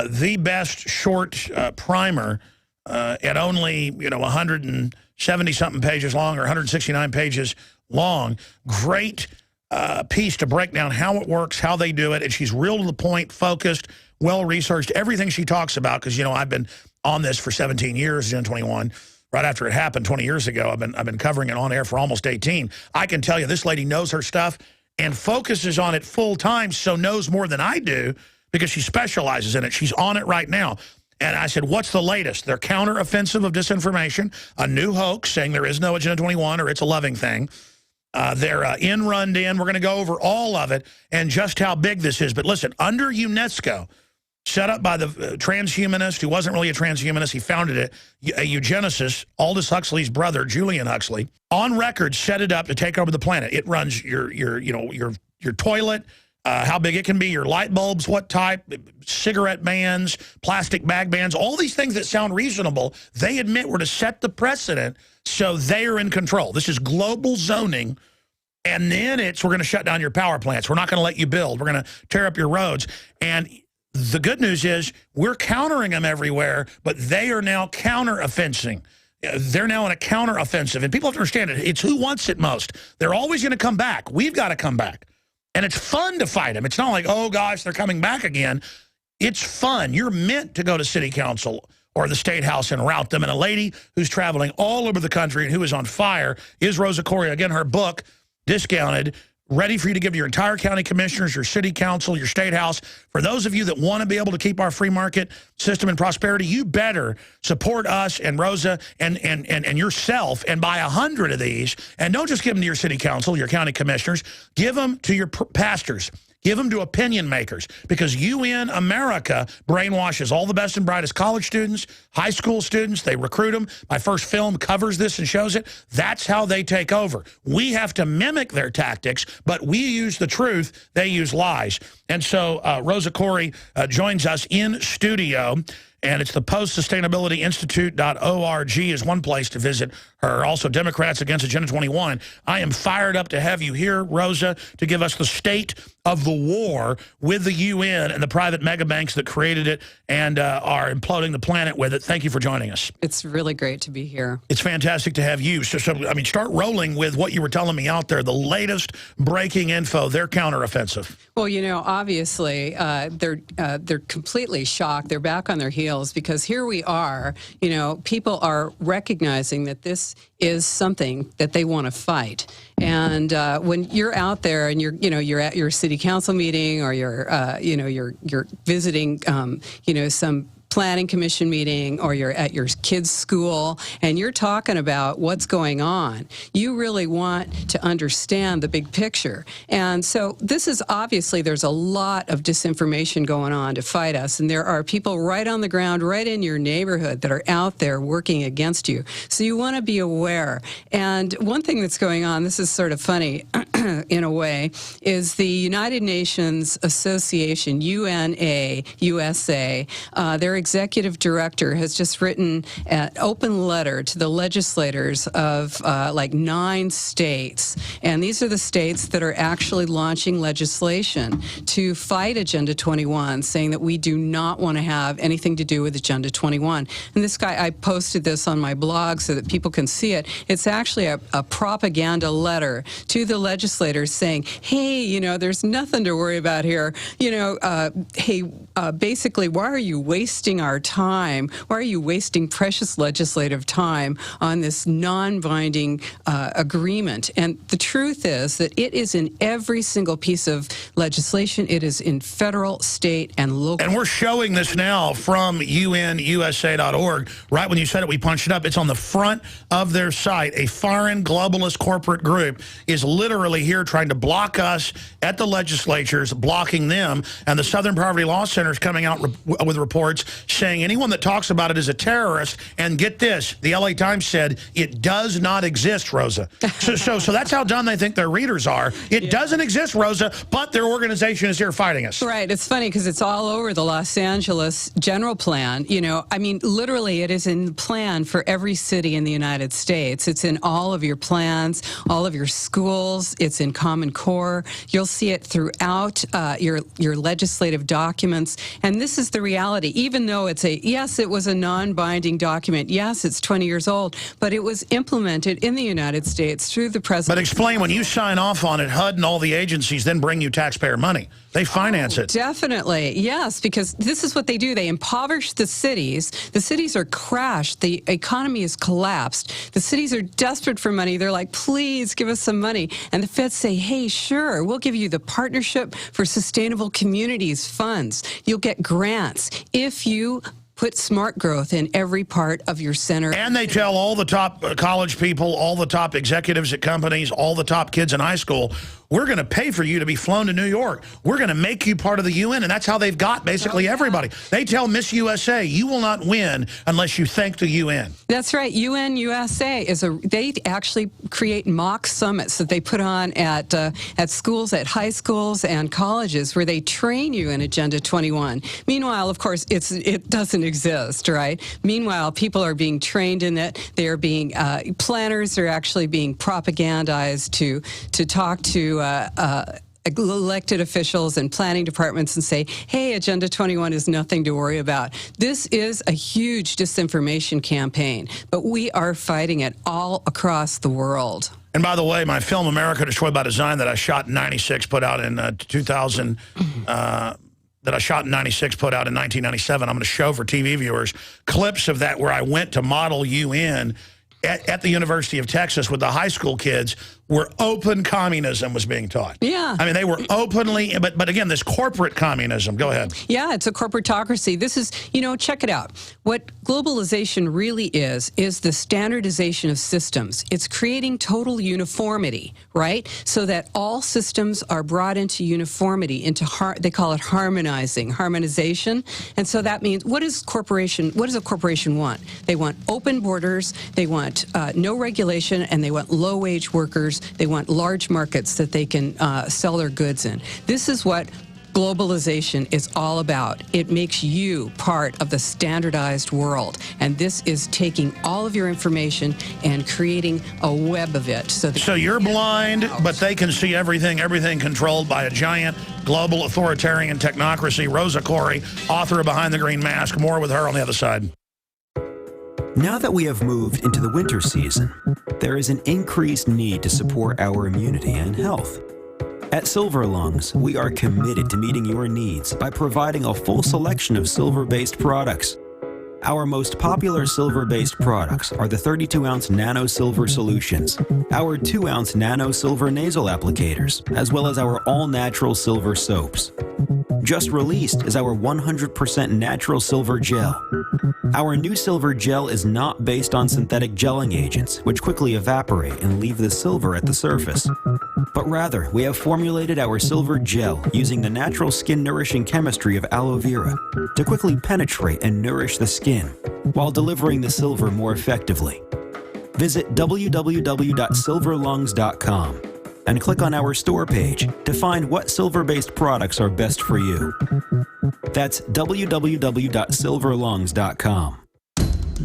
the best short primer at only 170-something pages long or 169 pages long. Great piece to break down how it works, how they do it, and she's real to the point, focused, well-researched, everything she talks about, because, I've been on this for 17 years, Agenda 21. Right after it happened 20 years ago, I've been covering it on air for almost 18. I can tell you this lady knows her stuff and focuses on it full time, so knows more than I do, because she specializes in it. She's on it right now. And I said, what's the latest? Their counteroffensive of disinformation, a new hoax saying there is no Agenda 21 or it's a loving thing. They're run in. We're going to go over all of it and just how big this is. But listen, under UNESCO, set up by the transhumanist who wasn't really a transhumanist, he founded it, a eugenicist, Aldous Huxley's brother, Julian Huxley, on record set it up to take over the planet. It runs your toilet, how big it can be, your light bulbs, what type, cigarette bans, plastic bag bans, all these things that sound reasonable, they admit were to set the precedent so they are in control. This is global zoning, and then we're going to shut down your power plants. We're not going to let you build. We're going to tear up your roads. And the good news is we're countering them everywhere, but they are now counter-offensing. They're now in a counter-offensive, and people have to understand it. It's who wants it most. They're always going to come back. We've got to come back. And it's fun to fight them. It's not like, oh, gosh, they're coming back again. It's fun. You're meant to go to city council or the state house and rout them. And a lady who's traveling all over the country and who is on fire is Rosa Koire. Again, her book, Discounted, ready for you to give to your entire county commissioners, your city council, your state house. For those of you that want to be able to keep our free market system in prosperity, you better support us and Rosa and yourself and buy 100 of these. And don't just give them to your city council, your county commissioners. Give them to your pastors. Give them to opinion makers, because UN America brainwashes all the best and brightest college students, high school students. They recruit them. My first film covers this and shows it. That's how they take over. We have to mimic their tactics, but we use the truth. They use lies. And so Rosa Koire joins us in studio. And it's the postsustainabilityinstitute.org is one place to visit her. Also, Democrats Against Agenda 21. I am fired up to have you here, Rosa, to give us the state of the war with the UN and the private mega banks that created it and are imploding the planet with it. Thank you for joining us. It's really great to be here. It's fantastic to have you. So I mean, start rolling with what you were telling me out there, the latest breaking info, their counteroffensive. Well, obviously, they're completely shocked. They're back on their heels because here we are, people are recognizing that this is something that they want to fight. And when you're out there and you're at your city council meeting or you're visiting, some planning commission meeting or you're at your kid's school and you're talking about what's going on, you really want to understand the big picture. And so this is obviously, there's a lot of disinformation going on to fight us, and there are people right on the ground, right in your neighborhood that are out there working against you. So you want to be aware. And one thing that's going on, this is sort of funny in a way, is the United Nations Association, UNA, USA, they're executive director has just written an open letter to the legislators of like 9 states. And these are the states that are actually launching legislation to fight Agenda 21, saying that we do not want to have anything to do with Agenda 21. And this guy, I posted this on my blog so that people can see it. It's actually a propaganda letter to the legislators saying, hey, you know, there's nothing to worry about here. You know, hey, basically, why are you wasting our time? Why are you wasting precious legislative time on this non-binding agreement? And the truth is that it is in every single piece of legislation. It is in federal, state, and local. And we're showing this now from UNUSA.org. Right when you said it, we punched it up. It's on the front of their site. A foreign globalist corporate group is literally here trying to block us at the legislatures, blocking them. And the Southern Poverty Law Center is coming out with reports saying anyone that talks about it is a terrorist. And get this, the LA Times said it does not exist, Rosa. So that's how dumb they think their readers are. It doesn't exist, Rosa, but their organization is here fighting us. Right. It's funny because it's all over the Los Angeles general plan. You know, I mean, literally it is in the plan for every city in the United States. It's in all of your plans, all of your schools. It's in Common Core. You'll see it throughout your legislative documents. And this is the reality. Even though it's yes, it was a non-binding document. Yes, it's 20 years old, but it was implemented in the United States through the president. But explain, when you sign off on it, HUD and all the agencies then bring you taxpayer money. They finance it. Definitely, yes, because this is what they do. They impoverish the cities. The cities are crashed. The economy is collapsed. The cities are desperate for money. They're like, please give us some money. And the feds say, hey, sure, we'll give you the Partnership for Sustainable Communities funds. You'll get grants if you put smart growth in every part of your center. And they tell all the top college people, all the top executives at companies, all the top kids in high school, we're going to pay for you to be flown to New York. We're going to make you part of the UN. And that's how they've got basically everybody. They tell Miss USA, you will not win unless you thank the UN. That's right. UN USA they actually create mock summits that they put on at schools, at high schools and colleges where they train you in Agenda 21. Meanwhile, of course, it doesn't exist, right? Meanwhile, people are being trained in it. They are being, planners are actually being propagandized to talk to elected officials and planning departments and say, hey, Agenda 21 is nothing to worry about. This is a huge disinformation campaign, but we are fighting it all across the world. And by the way, my film America Destroyed by Design that I shot in 96, put out in 2000, that I shot in 96, put out in 1997. I'm going to show for TV viewers clips of that where I went to model UN at the University of Texas with the high school kids where open communism was being taught. Yeah. I mean, they were openly, but again, this corporate communism. Go ahead. Yeah, it's a corporatocracy. This is, you know, check it out. What globalization really is the standardization of systems. It's creating total uniformity, right? So that all systems are brought into uniformity, they call it harmonization. And so that means, what does a corporation want? They want open borders, they want no regulation, and they want low-wage workers. They want large markets that they can sell their goods in. This is what globalization is all about. It makes you part of the standardized world. And this is taking all of your information and creating a web of it. So you're blind, but they can see everything controlled by a giant global authoritarian technocracy. Rosa Koire, author of Behind the Green Mask. More with her on the other side. Now that we have moved into the winter season, there is an increased need to support our immunity and health. At Silver Lungs, we are committed to meeting your needs by providing a full selection of silver-based products. Our most popular silver-based products are the 32-ounce Nano Silver Solutions, our 2-ounce Nano Silver Nasal Applicators, as well as our all-natural silver soaps. Just released is our 100% natural silver gel. Our new silver gel is not based on synthetic gelling agents, which quickly evaporate and leave the silver at the surface. But rather, we have formulated our silver gel using the natural skin-nourishing chemistry of aloe vera to quickly penetrate and nourish the skin, while delivering the silver more effectively. Visit www.silverlungs.com and click on our store page to find what silver-based products are best for you. That's www.silverlungs.com.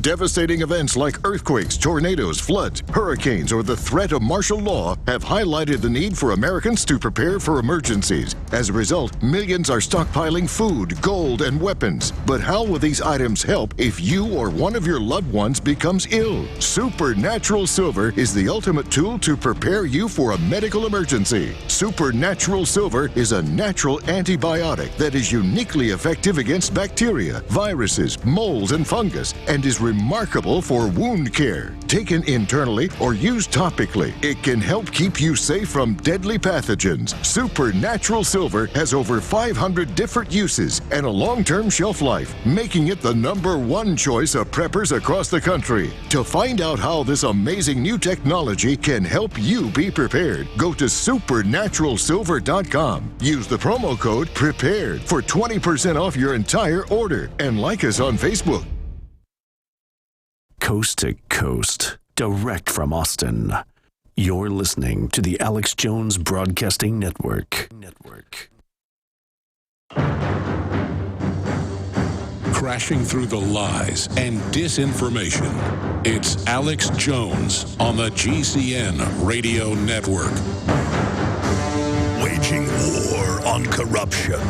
Devastating events like earthquakes, tornadoes, floods, hurricanes, or the threat of martial law have highlighted the need for Americans to prepare for emergencies. As a result, millions are stockpiling food, gold, and weapons. But how will these items help if you or one of your loved ones becomes ill? Supernatural Silver is the ultimate tool to prepare you for a medical emergency. Supernatural Silver is a natural antibiotic that is uniquely effective against bacteria, viruses, molds, and fungus, and is remarkable for wound care. Taken internally or used topically, it can help keep you safe from deadly pathogens. Supernatural Silver has over 500 different uses and a long-term shelf life, making it the #1 choice of preppers across the country. To find out how this amazing new technology can help you be prepared, go to supernaturalsilver.com. Use the promo code PREPARED for 20% off your entire order, and like us on Facebook. Coast to coast, direct from Austin. You're listening to the Alex Jones Broadcasting Network. Crashing through the lies and disinformation. It's Alex Jones on the GCN Radio Network. Waging war on corruption,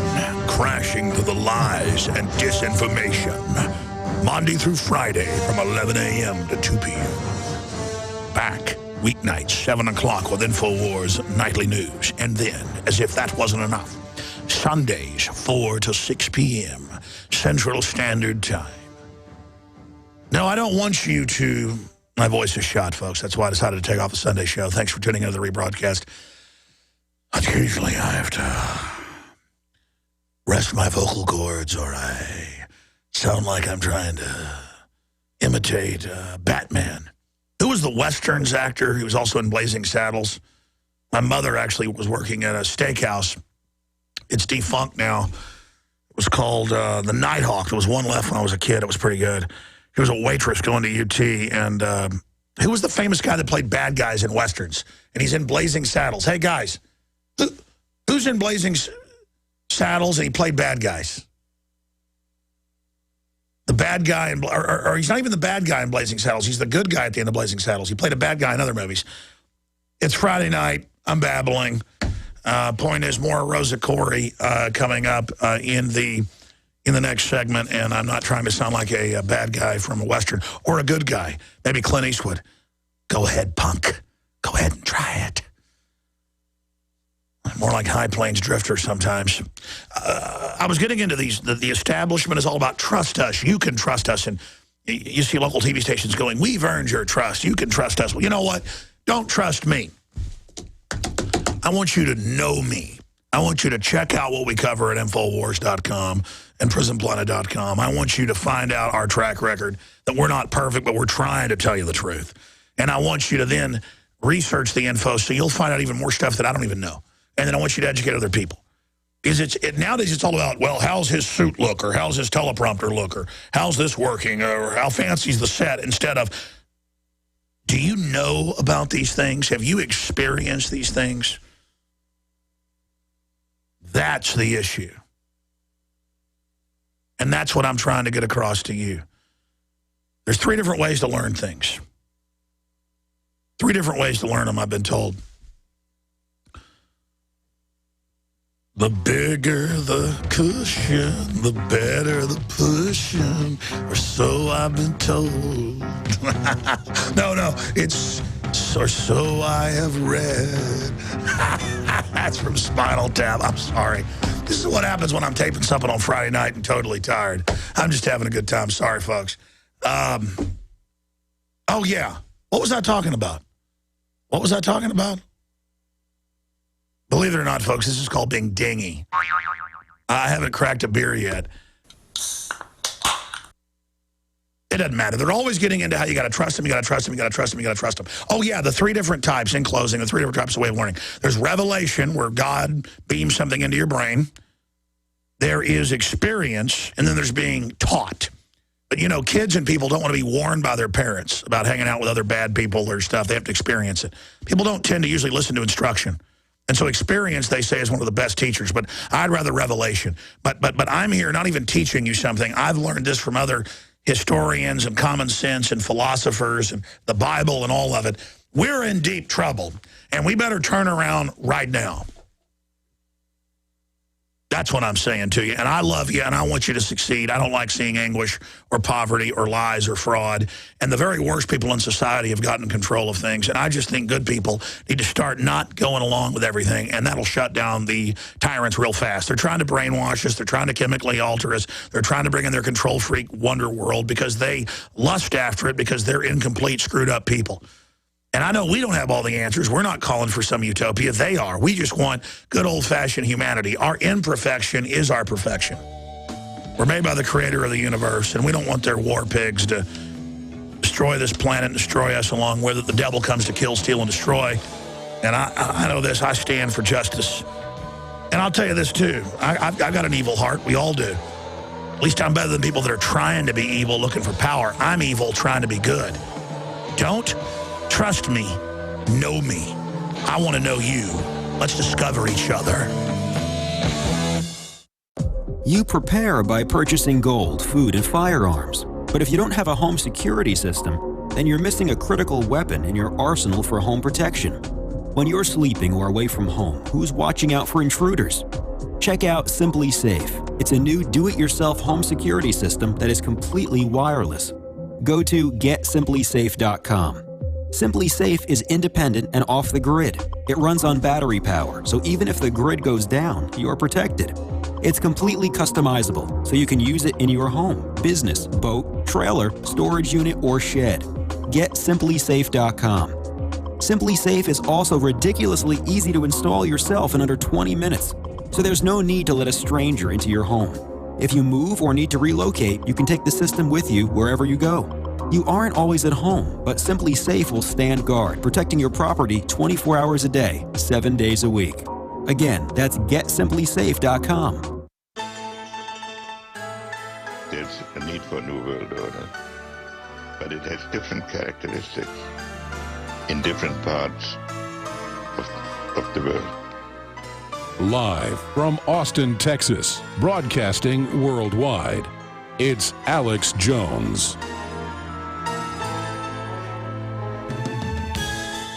crashing through the lies and disinformation. Monday through Friday from 11 a.m. to 2 p.m. Back weeknights, 7 o'clock with InfoWars Nightly News. And then, as if that wasn't enough, Sundays, 4 to 6 p.m. Central Standard Time. No, I don't want you to... My voice is shot, folks. That's why I decided to take off the Sunday show. Thanks for tuning into the rebroadcast. Occasionally, I have to rest my vocal cords, or I sound like I'm trying to imitate Batman. Who was the Westerns actor? He was also in Blazing Saddles. My mother actually was working at a steakhouse. It's defunct now. It was called the Nighthawk. There was one left when I was a kid. It was pretty good. He was a waitress going to UT. And who was the famous guy that played bad guys in Westerns? And he's in Blazing Saddles. Hey, guys, who's in Blazing Saddles and he played bad guys? The bad guy, or he's not even the bad guy in Blazing Saddles. He's the good guy at the end of Blazing Saddles. He played a bad guy in other movies. It's Friday night. I'm babbling. Point is, more Rosa Corey coming up in the next segment, and I'm not trying to sound like a bad guy from a Western or a good guy. Maybe Clint Eastwood. Go ahead, punk. Go ahead and try it. More like High Plains Drifter sometimes. I was getting into these. The establishment is all about trust us. You can trust us. And you see local TV stations going, we've earned your trust. You can trust us. Well, you know what? Don't trust me. I want you to know me. I want you to check out what we cover at Infowars.com and PrisonPlanet.com. I want you to find out our track record, that we're not perfect, but we're trying to tell you the truth. And I want you to then research the info so you'll find out even more stuff that I don't even know. And then I want you to educate other people. Because nowadays it's all about, well, how's his suit look, or how's his teleprompter look, or how's this working, or how fancy's the set, instead of, do you know about these things? Have you experienced these things? That's the issue. And that's what I'm trying to get across to you. There's 3 different ways to learn things. 3 different ways to learn them, I've been told. The bigger the cushion, the better the pushing, or so I've been told. No, it's or so I have read. That's from Spinal Tap. I'm sorry. This is what happens when I'm taping something on Friday night and totally tired. I'm just having a good time. Sorry, folks. Oh, yeah. What was I talking about? What was I talking about? Believe it or not, folks, this is called being dingy. I haven't cracked a beer yet. It doesn't matter. They're always getting into how you got to trust them, you got to trust them, you got to trust them, you got to trust them. Oh, yeah, the 3 different types, in closing, the 3 different types of way of learning. There's revelation, where God beams something into your brain. There is experience, and then there's being taught. But, you know, kids and people don't want to be warned by their parents about hanging out with other bad people or stuff. They have to experience it. People don't tend to usually listen to instruction. And so experience, they say, is one of the best teachers. But I'd rather revelation. But I'm here not even teaching you something. I've learned this from other historians and common sense and philosophers and the Bible and all of it. We're in deep trouble, and we better turn around right now. That's what I'm saying to you. And I love you, and I want you to succeed. I don't like seeing anguish or poverty or lies or fraud. And the very worst people in society have gotten control of things. And I just think good people need to start not going along with everything, and that'll shut down the tyrants real fast. They're trying to brainwash us. They're trying to chemically alter us. They're trying to bring in their control freak wonder world because they lust after it because they're incomplete, screwed up people. And I know we don't have all the answers. We're not calling for some utopia. They are. We just want good old-fashioned humanity. Our imperfection is our perfection. We're made by the creator of the universe, and we don't want their war pigs to destroy this planet and destroy us along with it. The devil comes to kill, steal, and destroy. And I know this. I stand for justice. And I'll tell you this, too. I've got an evil heart. We all do. At least I'm better than people that are trying to be evil, looking for power. I'm evil, trying to be good. Don't trust me. Know me. I want to know you. Let's discover each other. You prepare by purchasing gold, food, and firearms. But if you don't have a home security system, then you're missing a critical weapon in your arsenal for home protection. When you're sleeping or away from home, who's watching out for intruders? Check out SimpliSafe. It's a new do-it-yourself home security system that is completely wireless. Go to GetSimpliSafe.com. SimpliSafe is independent and off the grid. It runs on battery power, so even if the grid goes down, you're protected. It's completely customizable, so you can use it in your home, business, boat, trailer, storage unit, or shed. GetSimpliSafe.com. SimpliSafe is also ridiculously easy to install yourself in under 20 minutes, so there's no need to let a stranger into your home. If you move or need to relocate, you can take the system with you wherever you go. You aren't always at home, but SimpliSafe will stand guard, protecting your property 24 hours a day, 7 days a week. Again, that's GetSimpliSafe.com. There's a need for a new world order, but it has different characteristics in different parts of the world. Live from Austin, Texas, broadcasting worldwide, it's Alex Jones.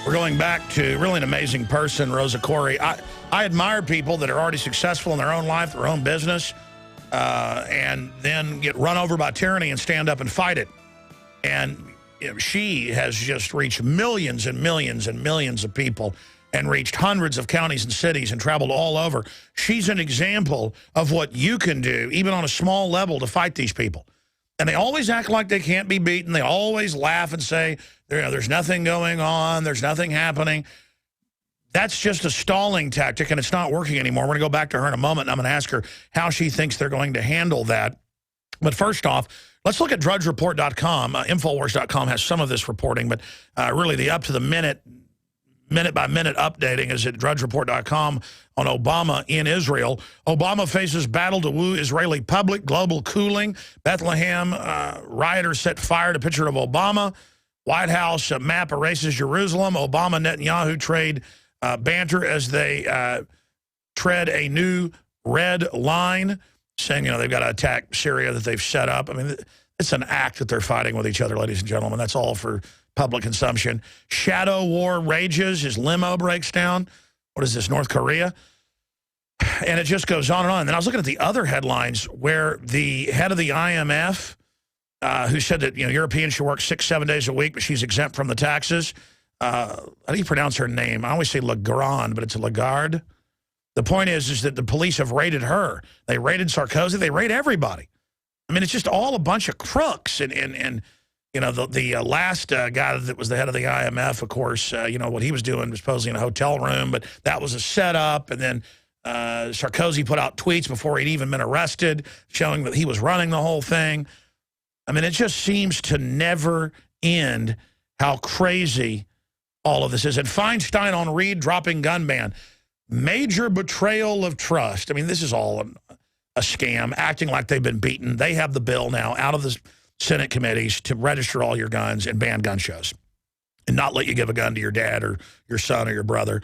We're going back to really an amazing person, Rosa Koire. I admire people that are already successful in their own life, their own business, and then get run over by tyranny and stand up and fight it. And she has just reached millions and millions and millions of people and reached hundreds of counties and cities and traveled all over. She's an example of what you can do, even on a small level, to fight these people. And they always act like they can't be beaten. They always laugh and say, there's nothing going on, there's nothing happening. That's just a stalling tactic, and it's not working anymore. We're going to go back to her in a moment, and I'm going to ask her how she thinks they're going to handle that. But first off, let's look at DrudgeReport.com. Infowars.com has some of this reporting, but really the up-to-the-minute, minute-by-minute updating is at DrudgeReport.com on Obama in Israel. Obama faces battle to woo Israeli public, global cooling. Bethlehem rioters set fire to picture of Obama. White House map erases Jerusalem. Obama Netanyahu trade banter as they tread a new red line, saying, they've got to attack Syria that they've set up. I mean, it's an act that they're fighting with each other, ladies and gentlemen. That's all for public consumption. Shadow war rages. His limo breaks down. What is this, North Korea? And it just goes on and on. And then I was looking at the other headlines where the head of the IMF, who said that Europeans should work 6-7 days a week, but she's exempt from the taxes. How do you pronounce her name? I always say Lagarde, but it's Lagarde. The point is that the police have raided her. They raided Sarkozy. They raid everybody. I mean, it's just all a bunch of crooks. And the last guy that was the head of the IMF, of course, what he was doing was supposedly in a hotel room, but that was a setup. And then Sarkozy put out tweets before he'd even been arrested, showing that he was running the whole thing. I mean, it just seems to never end how crazy all of this is. And Feinstein on Reed dropping gun ban. Major betrayal of trust. I mean, this is all a scam, acting like they've been beaten. They have the bill now out of the Senate committees to register all your guns and ban gun shows and not let you give a gun to your dad or your son or your brother.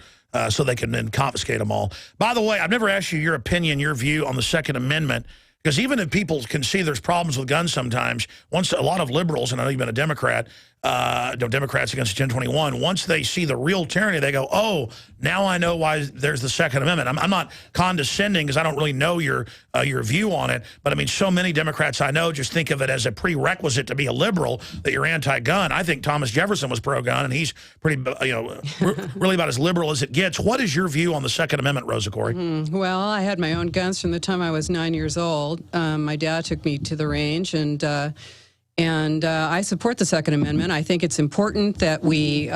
so they can then confiscate them all. By the way, I've never asked you your opinion, your view on the Second Amendment, because even if people can see there's problems with guns sometimes, once a lot of liberals, and I know you've been a Democrat, Democrats against Agenda 21, once they see the real tyranny, they go, oh, now I know why there's the Second Amendment. I'm not condescending because I don't really know your view on it, but I mean, so many Democrats I know just think of it as a prerequisite to be a liberal, that you're anti-gun. I think Thomas Jefferson was pro-gun, and he's pretty, really about as liberal as it gets. What is your view on the Second Amendment, Rosa Koire? Well, I had my own guns from the time I was 9 years old. My dad took me to the range, and I support the Second Amendment. I think it's important that we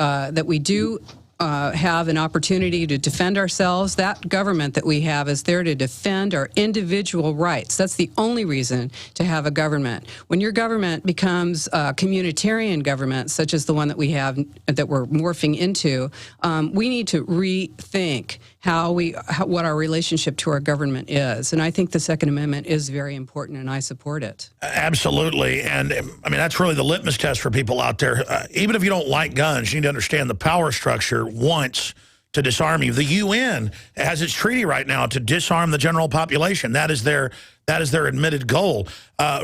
do have an opportunity to defend ourselves. That government that we have is there to defend our individual rights. That's the only reason to have a government. When your government becomes a communitarian government, such as the one that we have, that we're morphing into, we need to rethink what our relationship to our government is. And I think the Second Amendment is very important, and I support it. Absolutely. And I mean, that's really the litmus test for people out there. Even if you don't like guns, you need to understand the power structure wants to disarm you. The UN has its treaty right now to disarm the general population. That is their admitted goal.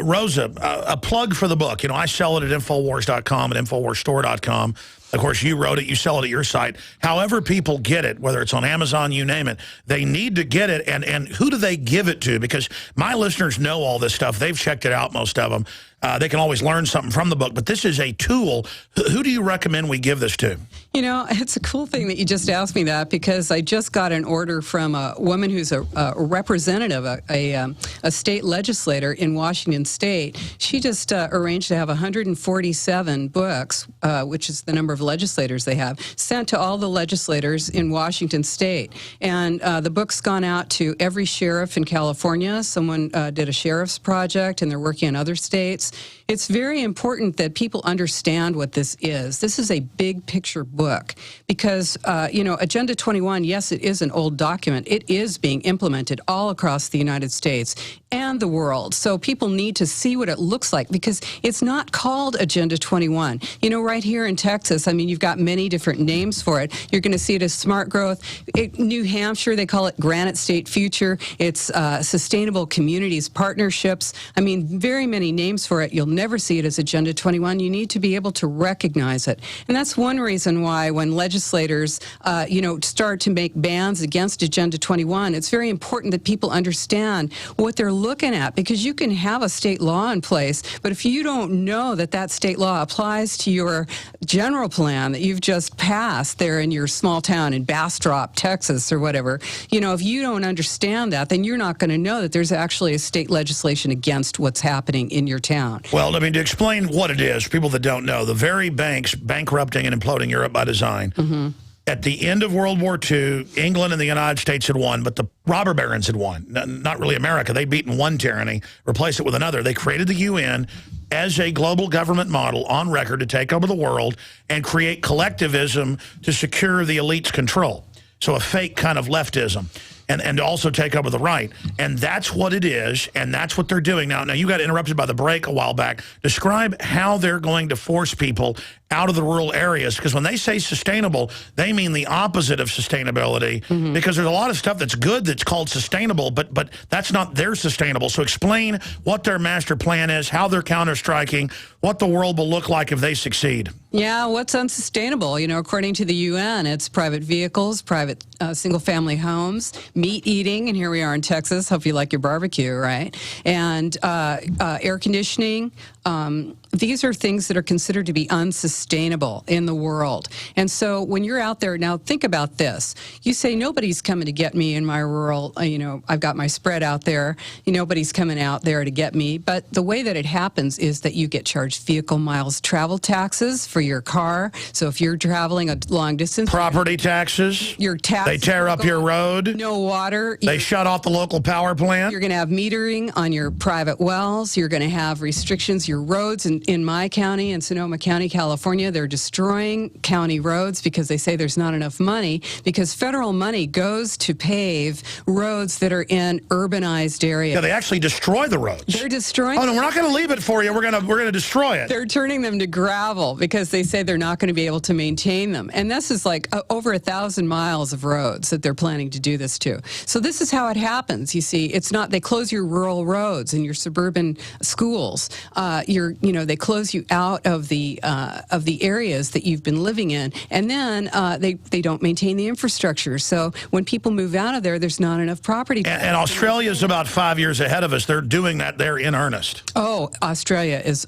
Rosa, a plug for the book. You know, I sell it at Infowars.com and InfoWarsStore.com. Of course, you wrote it. You sell it at your site. However people get it, whether it's on Amazon, you name it, they need to get it. And who do they give it to? Because my listeners know all this stuff. They've checked it out, most of them. They can always learn something from the book. But this is a tool. Who do you recommend we give this to? You know, it's a cool thing that you just asked me that, because I just got an order from a woman who's a representative, a state legislator in Washington State. She just arranged to have 147 books, which is the number of legislators they have, sent to all the legislators in Washington State. And the book's gone out to every sheriff in California. Someone did a sheriff's project, and they're working in other states. It's very important that people understand what this is. This is a big picture book because, Agenda 21, yes, it is an old document. It is being implemented all across the United States and the world. So people need to see what it looks like, because it's not called Agenda 21. You know, right here in Texas, I mean, you've got many different names for it. You're going to see it as Smart Growth. New Hampshire, they call it Granite State Future. It's Sustainable Communities Partnerships. I mean, very many names for it. You'll never see it as Agenda 21. You need to be able to recognize it. And that's one reason why when legislators, start to make bans against Agenda 21, it's very important that people understand what they're looking at, because you can have a state law in place, but if you don't know that that state law applies to your general plan that you've just passed there in your small town in Bastrop, Texas, or whatever, if you don't understand that, then you're not going to know that there's actually a state legislation against what's happening in your town. Well, I mean, to explain what it is, for people that don't know, the very banks bankrupting and imploding Europe by design. Mm-hmm. At the end of World War II, England and the United States had won, but the robber barons had won. Not really America. They'd beaten one tyranny, replaced it with another. They created the UN as a global government model on record to take over the world and create collectivism to secure the elite's control. So a fake kind of leftism. And also take over the right. And that's what it is, and that's what they're doing now. Now, you got interrupted by the break a while back. Describe how they're going to force people out of the rural areas, because when they say sustainable, they mean the opposite of sustainability, because there's a lot of stuff that's good that's called sustainable, but that's not their sustainable. So explain what their master plan is, how they're counter-striking, what the world will look like if they succeed. Yeah, what's unsustainable? According to the UN, it's private vehicles, private single-family homes, meat eating, and here we are in Texas. Hope you like your barbecue, right? And air conditioning. These are things that are considered to be unsustainable in the world. And so when you're out there, now think about this. You say, nobody's coming to get me in my rural, I've got my spread out there. Nobody's coming out there to get me. But the way that it happens is that you get charged vehicle miles travel taxes for your car. So if you're traveling a long distance. Property taxes. Your taxes. They tear up your road. No water. They shut off the local power plant. You're going to have metering on your private wells. You're going to have restrictions, your roads. And in my county, in Sonoma County, California, they're destroying county roads because they say there's not enough money, because federal money goes to pave roads that are in urbanized areas. Yeah, they actually destroy the roads. They're destroying. Oh no, we're not going to leave it for you. We're going to destroy it. They're turning them to gravel because they say they're not going to be able to maintain them. And this is like over 1,000 miles of roads that they're planning to do this to. So this is how it happens. You see, it's not, they close your rural roads and your suburban schools. They close you out of the areas that you've been living in, and then they don't maintain the infrastructure. So when people move out of there, there's not enough property. And Australia's about 5 years ahead of us. They're doing that there in earnest. Oh, Australia is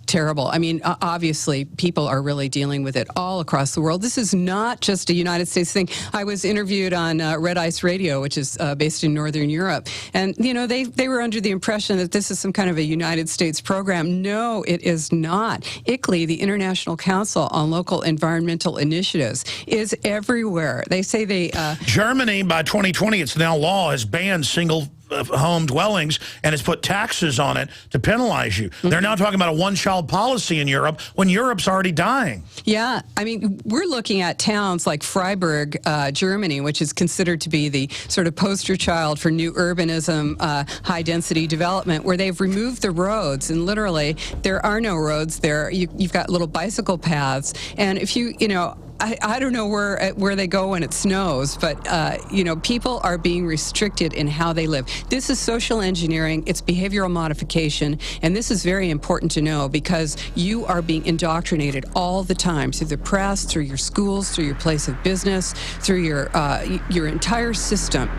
terrible. I mean, obviously, people are really dealing with it all across the world. This is not just a United States thing. I was interviewed on Red Ice Radio, which is based in Northern Europe, and they were under the impression that this is some kind of a United States program. No, it is not. ICLEI, the International Council on Local Environmental Initiatives, is everywhere. They say Germany, by 2020, it's now law, has banned single home dwellings and has put taxes on it to penalize you. They're now talking about a one-child policy in Europe when Europe's already dying. Yeah, I mean, we're looking at towns like Freiburg, Germany, which is considered to be the sort of poster child for new urbanism, high-density development, where they've removed the roads, and literally there are no roads there. You've got little bicycle paths, and if I don't know where they go when it snows, but people are being restricted in how they live. This is social engineering. It's behavioral modification, and this is very important to know because you are being indoctrinated all the time through the press, through your schools, through your place of business, through your entire system.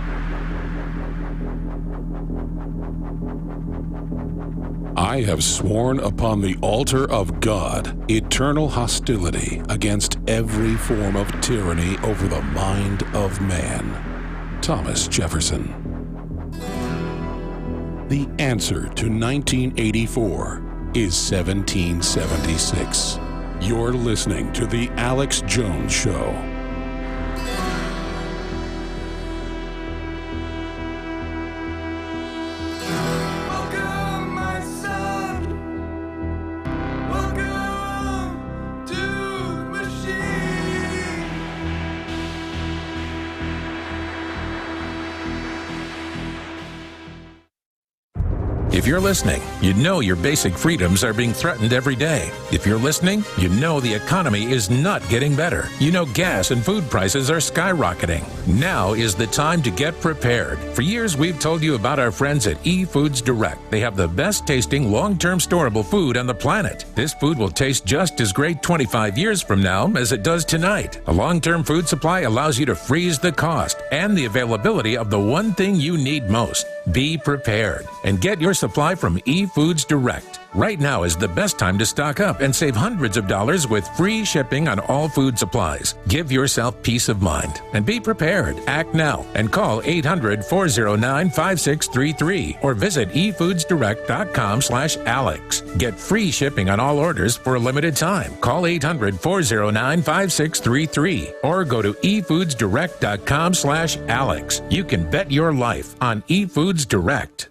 I have sworn upon the altar of God eternal hostility against every form of tyranny over the mind of man. Thomas Jefferson. The answer to 1984 is 1776. You're listening to The Alex Jones Show. If you're listening, you know your basic freedoms are being threatened every day. If you're listening, you know the economy is not getting better. You know gas and food prices are skyrocketing. Now is the time to get prepared. For years, we've told you about our friends at eFoods Direct. They have the best tasting, long-term storable food on the planet. This food will taste just as great 25 years from now as it does tonight. A long-term food supply allows you to freeze the cost and the availability of the one thing you need most. Be prepared and get your supply from eFoods Direct. Right now is the best time to stock up and save hundreds of dollars with free shipping on all food supplies. Give yourself peace of mind and be prepared. Act now and call 800-409-5633 or visit efoodsdirect.com/Alex. Get free shipping on all orders for a limited time. Call 800-409-5633 or go to efoodsdirect.com/Alex. You can bet your life on eFoods Direct.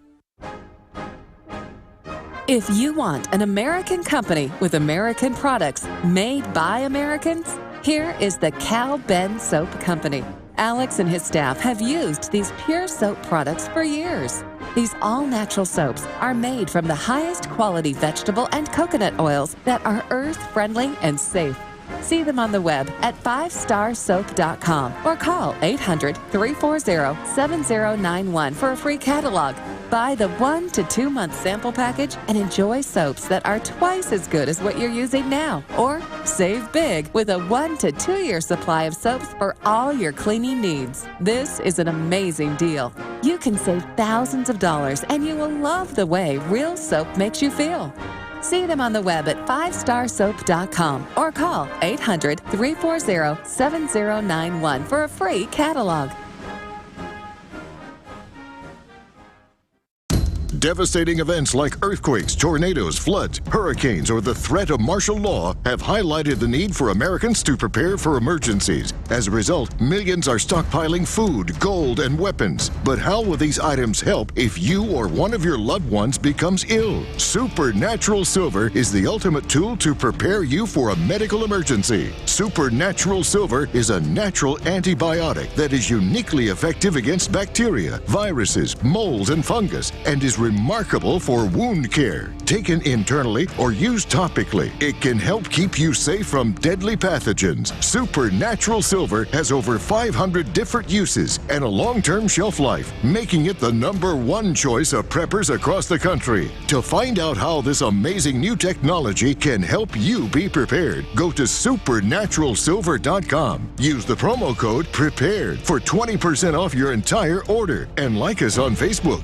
If you want an American company with American products made by Americans, here is the Cal Ben Soap Company. Alex and his staff have used these pure soap products for years. These all-natural soaps are made from the highest quality vegetable and coconut oils that are earth-friendly and safe. See them on the web at 5starsoap.com or call 800-340-7091 for a free catalog. Buy the 1 to 2 month sample package and enjoy soaps that are twice as good as what you're using now. Or save big with a 1 to 2 year supply of soaps for all your cleaning needs. This is an amazing deal. You can save thousands of dollars and you will love the way real soap makes you feel. See them on the web at 5starsoap.com or call 800-340-7091 for a free catalog. Devastating events like earthquakes, tornadoes, floods, hurricanes, or the threat of martial law have highlighted the need for Americans to prepare for emergencies. As a result, millions are stockpiling food, gold, and weapons. But how will these items help if you or one of your loved ones becomes ill? Supernatural Silver is the ultimate tool to prepare you for a medical emergency. Supernatural Silver is a natural antibiotic that is uniquely effective against bacteria, viruses, molds, and fungus, and is remarkable for wound care. Taken internally or used topically, it can help keep you safe from deadly pathogens. Supernatural Silver has over 500 different uses and a long-term shelf life, making it the #1 choice of preppers across the country. To find out how this amazing new technology can help you be prepared, go to supernaturalsilver.com. Use the promo code PREPARED for 20% off your entire order, and like us on Facebook.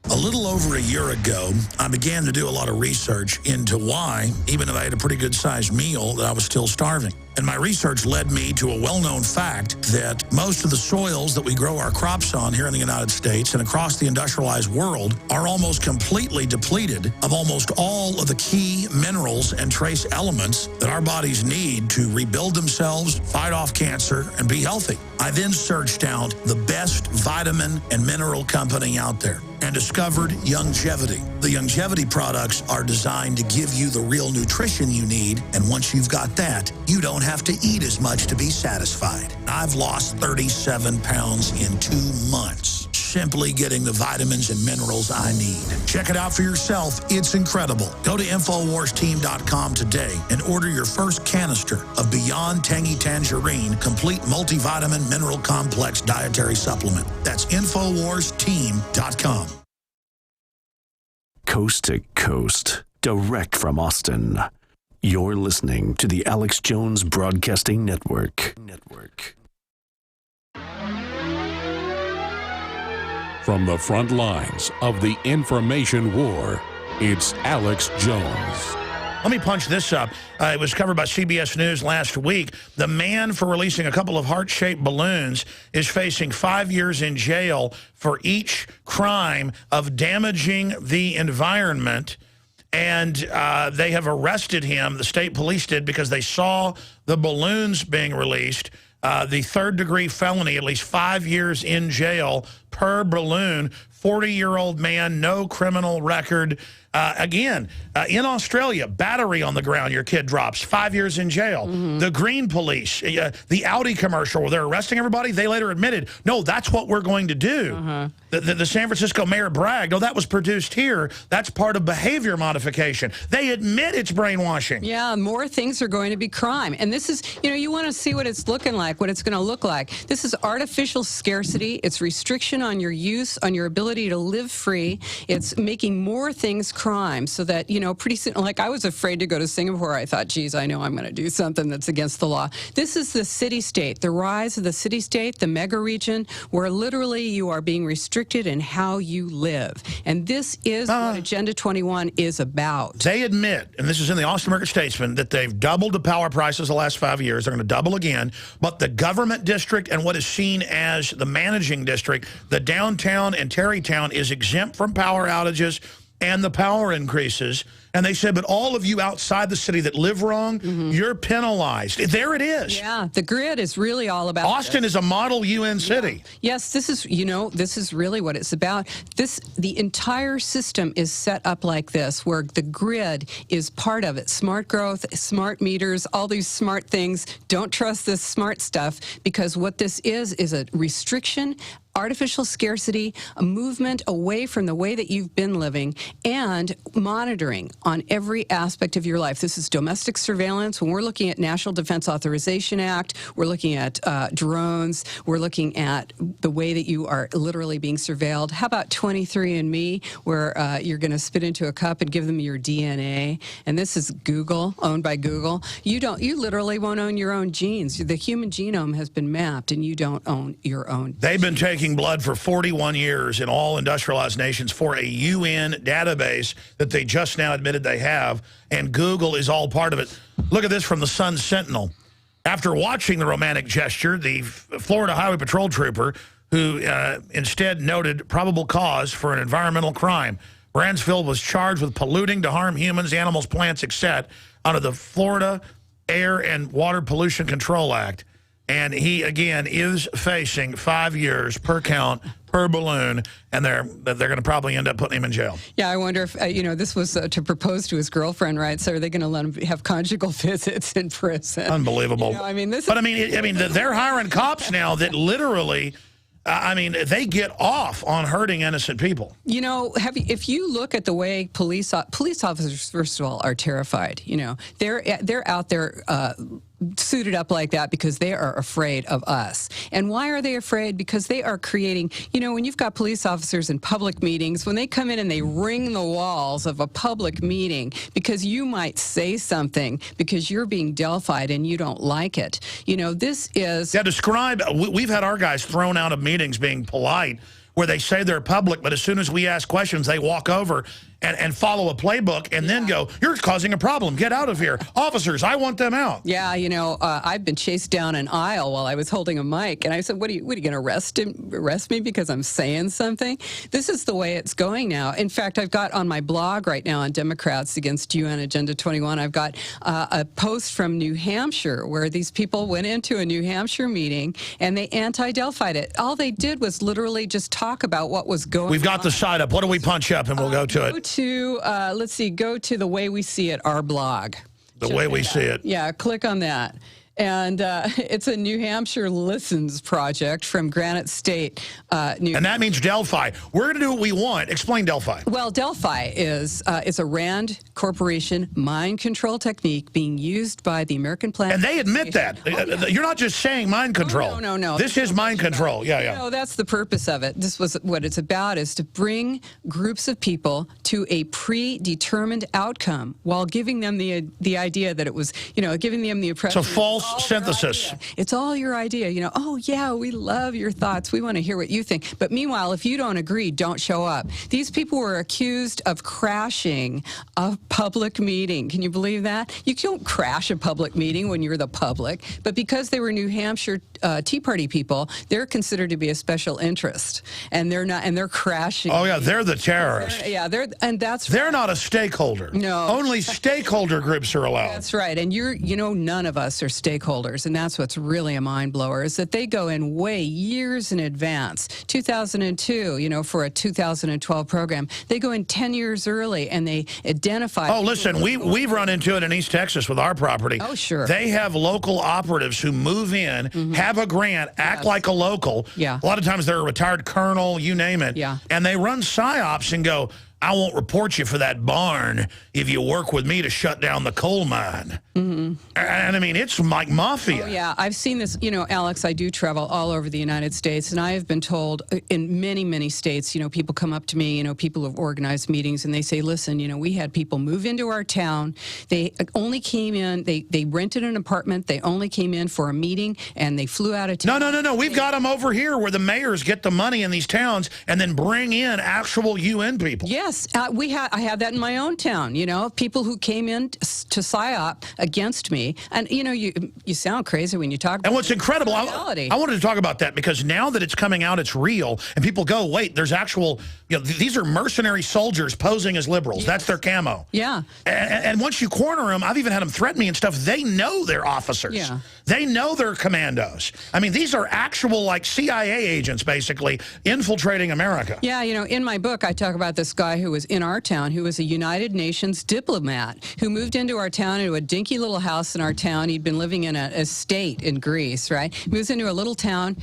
A little over a year ago, I began to do a lot of research into why, even if I had a pretty good-sized meal, that I was still starving. And my research led me to a well-known fact that most of the soils that we grow our crops on here in the United States and across the industrialized world are almost completely depleted of almost all of the key minerals and trace elements that our bodies need to rebuild themselves, fight off cancer, and be healthy. I then searched out the best vitamin and mineral company out there and discovered Youngevity. The Youngevity products are designed to give you the real nutrition you need, and once you've got that, you don't have to eat as much to be satisfied. I've lost 37 pounds in 2 months, simply getting the vitamins and minerals I need. Check it out for yourself. It's incredible. Go to InfoWarsTeam.com today and order your first canister of Beyond Tangy Tangerine Complete Multivitamin Mineral Complex Dietary Supplement. That's InfoWarsTeam.com. Coast to coast, direct from Austin. You're listening to the Alex Jones Broadcasting Network. From the front lines of the information war, it's Alex Jones. Let me punch this up. It was covered by CBS News last week. The man for releasing a couple of heart-shaped balloons is facing 5 years in jail for each crime of damaging the environment. And they have arrested him, the state police did, because they saw the balloons being released. The third-degree felony, at least 5 years in jail per balloon. 40-year-old man, no criminal record. Again, in Australia, battery on the ground, your kid drops, 5 years in jail. The Green Police, the Audi commercial where they're arresting everybody, they later admitted, no, that's what we're going to do. The San Francisco mayor bragged, no, that was produced here. That's part of behavior modification. They admit it's brainwashing. Yeah, more things are going to be crime. And this is, you want to see what it's looking like, what it's going to look like. This is artificial scarcity. It's restriction on your use, on your ability to live free. It's making more things crime so that, pretty soon, like I was afraid to go to Singapore. I thought, geez, I know I'm going to do something that's against the law. This is the city-state, the rise of the city-state, the mega region, where literally you are being restricted in how you live. And this is what Agenda 21 is about. They admit, and this is in the Austin Merchant-Statesman, that they've doubled the power prices the last 5 years. They're going to double again. But the government district and what is seen as the managing district, the downtown and Terrytown, is exempt from power outages and the power increases. And they said, but all of you outside the city that live wrong, you're penalized. There it is. Yeah, the grid is really all about Austin is a model UN city. Yes, this is, this is really what it's about. The entire system is set up like this, where the grid is part of it. Smart growth, smart meters, all these smart things. Don't trust this smart stuff, because what this is a restriction, artificial scarcity, a movement away from the way that you've been living, and monitoring on every aspect of your life. This is domestic surveillance. When we're looking at National Defense Authorization Act, we're looking at drones, we're looking at the way that you are literally being surveilled. How about 23andMe, where you're going to spit into a cup and give them your DNA? And this is Google, owned by Google. You literally won't own your own genes. The human genome has been mapped, and you don't own your own. They've been taking blood for 41 years in all industrialized nations for a UN database that they just now admitted they have, and Google is all part of it. Look at this from the Sun Sentinel. After watching the romantic gesture, the Florida Highway Patrol trooper who instead noted probable cause for an environmental crime. Bransfield was charged with polluting to harm humans, animals, plants, etc. under the Florida Air and Water Pollution Control Act. And he, again, is facing 5 years per count, per balloon, and they're going to probably end up putting him in jail. Yeah, I wonder if, this was to propose to his girlfriend, right? So are they going to let him have conjugal visits in prison? Unbelievable. They're hiring cops now that literally... they get off on hurting innocent people. You know, if you look at the way police officers, first of all, are terrified. You know, they're out there suited up like that because they are afraid of us. And why are they afraid? Because they are creating, when you've got police officers in public meetings, when they come in and they ring the walls of a public meeting because you might say something because you're being Delphied and you don't like it. This is... Yeah, describe... We've had our guys thrown out of meetings being polite where they say they're public, but as soon as we ask questions, they walk over and follow a playbook and then go, you're causing a problem. Get out of here. Officers, I want them out. Yeah, I've been chased down an aisle while I was holding a mic. And I said, what are you going to arrest me because I'm saying something? This is the way it's going now. In fact, I've got on my blog right now on Democrats Against UN Agenda 21, I've got a post from New Hampshire where these people went into a New Hampshire meeting and they anti-Delphied it. All they did was literally just talk about what was going on. We've got the site up. What do we punch up? And we'll go to it. Go to The Way We See It, our blog. The Way We See It. Yeah, click on that. And it's a New Hampshire Listens project from Granite State. And that means Delphi. We're going to do what we want. Explain Delphi. Well, Delphi is a RAND Corporation mind control technique being used by the American Planet. And they admit that. You're not just saying mind control. Oh, no. This is mind control. Yeah. No, that's the purpose of it. This was what it's about, is to bring groups of people to a predetermined outcome while giving them the idea that it was, giving them the impression. So false synthesis. It's all your idea. Oh, yeah, we love your thoughts. We want to hear what you think. But meanwhile, if you don't agree, don't show up. These people were accused of crashing a public meeting. Can you believe that? You don't crash a public meeting when you're the public. But because they were New Hampshire Tea Party people, they're considered to be a special interest. And they're not, and they're crashing. Oh, yeah, they're the terrorists. They're not a stakeholder. No. Only stakeholder groups are allowed. That's right. And none of us are stakeholders. And that's what's really a mind blower, is that they go in years in advance. 2002, for a 2012 program, they go in 10 years early and they identify. Oh, listen, we've run into it in East Texas with our property. Oh, sure. They have local operatives who move in, have a grant, act like a local. Yeah. A lot of times they're a retired colonel, you name it. Yeah. And they run psyops and go, I won't report you for that barn if you work with me to shut down the coal mine. And I mean, it's like mafia. Oh, yeah. I've seen this. Alex, I do travel all over the United States, and I have been told in many, many states, people come up to me, people who have organized meetings, and they say, listen, we had people move into our town. They only came in, they rented an apartment. They only came in for a meeting, and they flew out of town. No. We've got them over here where the mayors get the money in these towns and then bring in actual UN people. Yes, I have that in my own town. People who came in to PSYOP against me, and you sound crazy when you talk about. And what's incredible, I wanted to talk about that because now that it's coming out, it's real, and people go, wait, there's actual. These are mercenary soldiers posing as liberals. Yes. That's their camo. Yeah. And once you corner them, I've even had them threaten me and stuff. They know they're officers. Yeah. They know they're commandos. I mean, these are actual CIA agents, basically infiltrating America. Yeah, in my book, I talk about this guy who was in our town, who was a United Nations diplomat, who moved into our town, into a dinky little house in our town. He'd been living in an estate in Greece, right? He moves into a little town,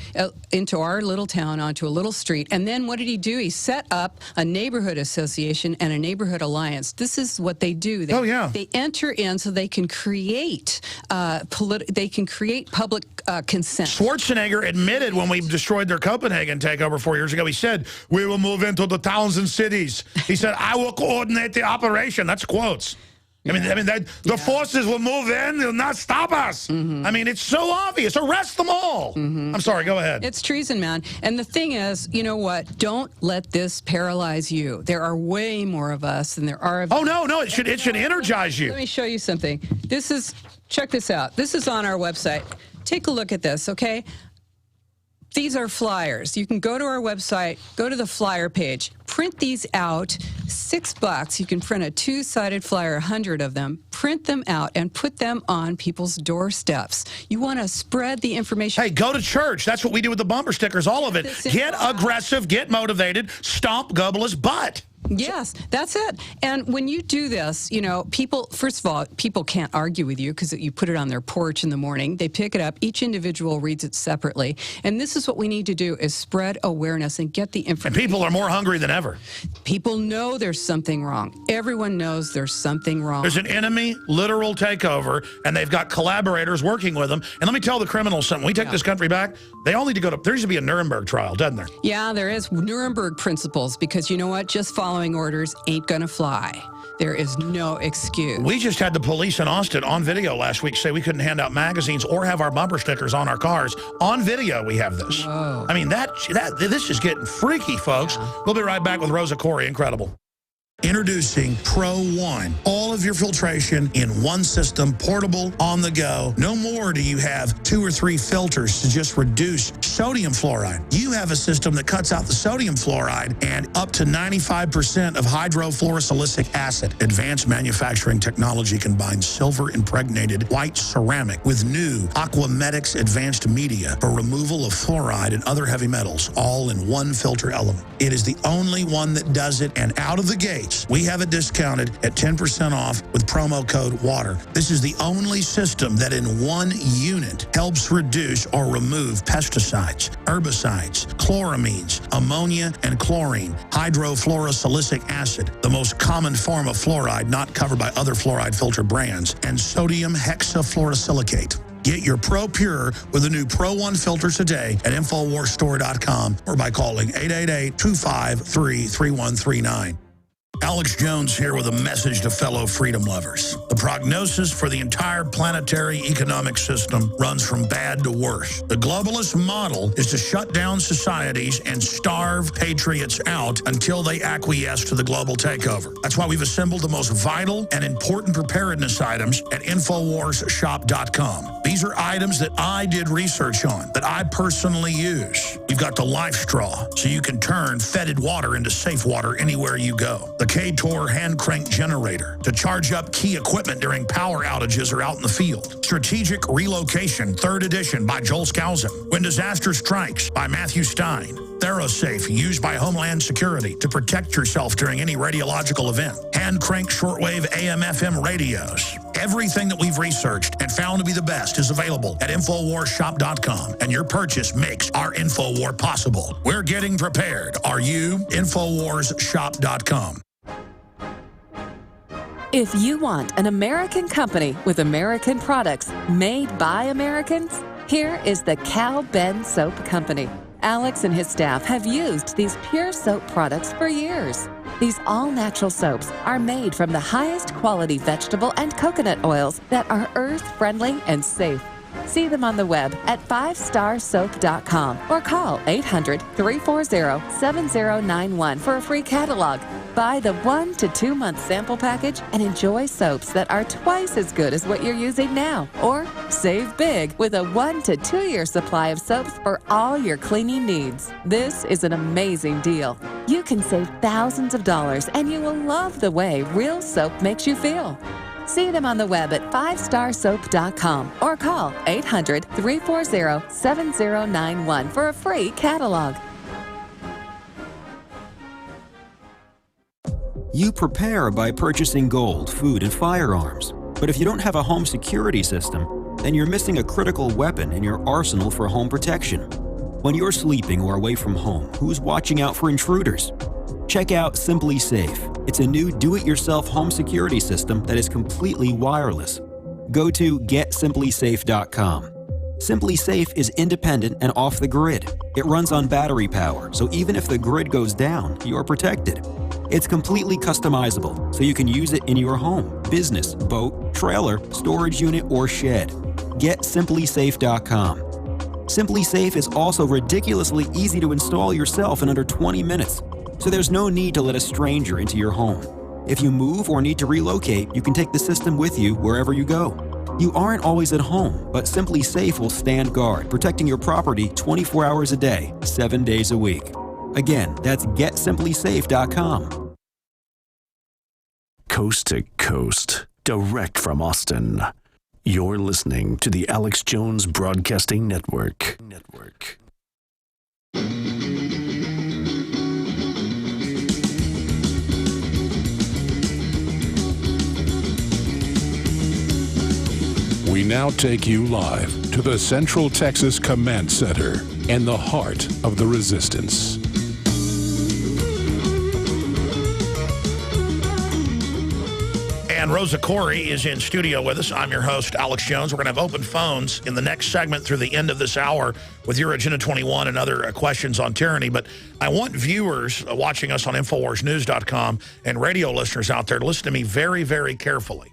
into our little town, onto a little street. And then what did he do? He set up a neighborhood association and a neighborhood alliance. This is what they do. They enter in so they can create public consent. Schwarzenegger admitted when we destroyed their Copenhagen takeover 4 years ago, he said, we will move into the towns and cities. He said, I will coordinate the operation. That's quotes. I mean, the forces will move in. They'll not stop us. I mean, it's so obvious. Arrest them all. I'm sorry. Go ahead. It's treason, man. And the thing is, you know what? Don't let this paralyze you. There are way more of us than there are of. Oh no! It should energize you. Let me show you something. Check this out. This is on our website. Take a look at this, okay? These are flyers. You can go to our website, go to the flyer page, print these out, $6. You can print a two-sided flyer, 100 of them, print them out, and put them on people's doorsteps. You want to spread the information. Hey, go to church. That's what we do with the bumper stickers, all of it. Get aggressive, get motivated, stomp Gobela's butt. Yes, that's it. And when you do this, you know, people, first of all, people can't argue with you because you put it on their porch in the morning. They pick it up. Each individual reads it separately. And this is what we need to do is spread awareness and get the information. And people are more hungry than ever. People know there's something wrong. Everyone knows there's something wrong. There's an enemy literal takeover, and they've got collaborators working with them. And let me tell the criminals something. We take this country back. They all need to go to, there used to be a Nuremberg trial, doesn't there? Yeah, there is Nuremberg principles because you know what? Just following orders ain't gonna fly. There is no excuse. We just had the police in Austin on video last week say we couldn't hand out magazines or have our bumper stickers on our cars. On video, we have this. Whoa. I mean, this is getting freaky, folks. Yeah. We'll be right back with Rosa Corey. Incredible. Introducing Pro One. All of your filtration in one system, portable, on the go. No more do you have 2 or 3 filters to just reduce sodium fluoride. You have a system that cuts out the sodium fluoride and up to 95% of hydrofluorosilicic acid. Advanced manufacturing technology combines silver-impregnated white ceramic with new Aquamedics advanced media for removal of fluoride and other heavy metals, all in one filter element. It is the only one that does it, and out of the gate, we have it discounted at 10% off with promo code WATER. This is the only system that in one unit helps reduce or remove pesticides, herbicides, chloramines, ammonia, and chlorine, hydrofluorosilicic acid, the most common form of fluoride not covered by other fluoride filter brands, and sodium hexafluorosilicate. Get your Pro Pure with the new Pro One filters today at InfoWarsStore.com or by calling 888-253-3139. Alex Jones here with a message to fellow freedom lovers. The prognosis for the entire planetary economic system runs from bad to worse. The globalist model is to shut down societies and starve patriots out until they acquiesce to the global takeover. That's why we've assembled the most vital and important preparedness items at InfoWarsShop.com. These are items that I did research on, that I personally use. You've got the Life Straw, so you can turn fetid water into safe water anywhere you go. The K-Tor hand crank generator to charge up key equipment during power outages or out in the field. Strategic Relocation, 3rd edition by Joel Skousen. When Disaster Strikes by Matthew Stein. ThyroSafe, used by Homeland Security to protect yourself during any radiological event. Hand crank shortwave AM/FM radios. Everything that we've researched and found to be the best is available at InfoWarsShop.com, and your purchase makes our InfoWar possible. We're getting prepared. Are you? InfoWarsShop.com. If you want an American company with American products made by Americans, here is the Cal Ben Soap Company. Alex and his staff have used these pure soap products for years. These all-natural soaps are made from the highest quality vegetable and coconut oils that are earth-friendly and safe. See them on the web at 5starsoap.com or call 800-340-7091 for a free catalog. Buy the 1 to 2 month sample package and enjoy soaps that are twice as good as what you're using now. Or save big with a 1 to 2 year supply of soaps for all your cleaning needs. This is an amazing deal. You can save thousands of dollars and you will love the way real soap makes you feel. See them on the web at 5starsoap.com or call 800-340-7091 for a free catalog. You prepare by purchasing gold, food, and firearms. But if you don't have a home security system, then you're missing a critical weapon in your arsenal for home protection. When you're sleeping or away from home, who's watching out for intruders? Check out SimpliSafe. It's a new do-it-yourself home security system that is completely wireless. Go to GetSimpliSafe.com. SimpliSafe is independent and off the grid. It runs on battery power, so even if the grid goes down, you're protected. It's completely customizable, so you can use it in your home, business, boat, trailer, storage unit, or shed. GetSimpliSafe.com. SimpliSafe is also ridiculously easy to install yourself in under 20 minutes, so there's no need to let a stranger into your home. If you move or need to relocate, you can take the system with you wherever you go. You aren't always at home, but Simply Safe will stand guard, protecting your property 24 hours a day, 7 days a week. Again, that's GetSimplySafe.com. Coast to coast, direct from Austin. You're listening to the Alex Jones Broadcasting Network. We now take you live to the Central Texas Command Center and the heart of the resistance. And Rosa Corey is in studio with us. I'm your host, Alex Jones. We're going to have open phones in the next segment through the end of this hour with your Agenda 21 and other questions on tyranny. But I want viewers watching us on InfoWarsNews.com and radio listeners out there to listen to me very, very carefully.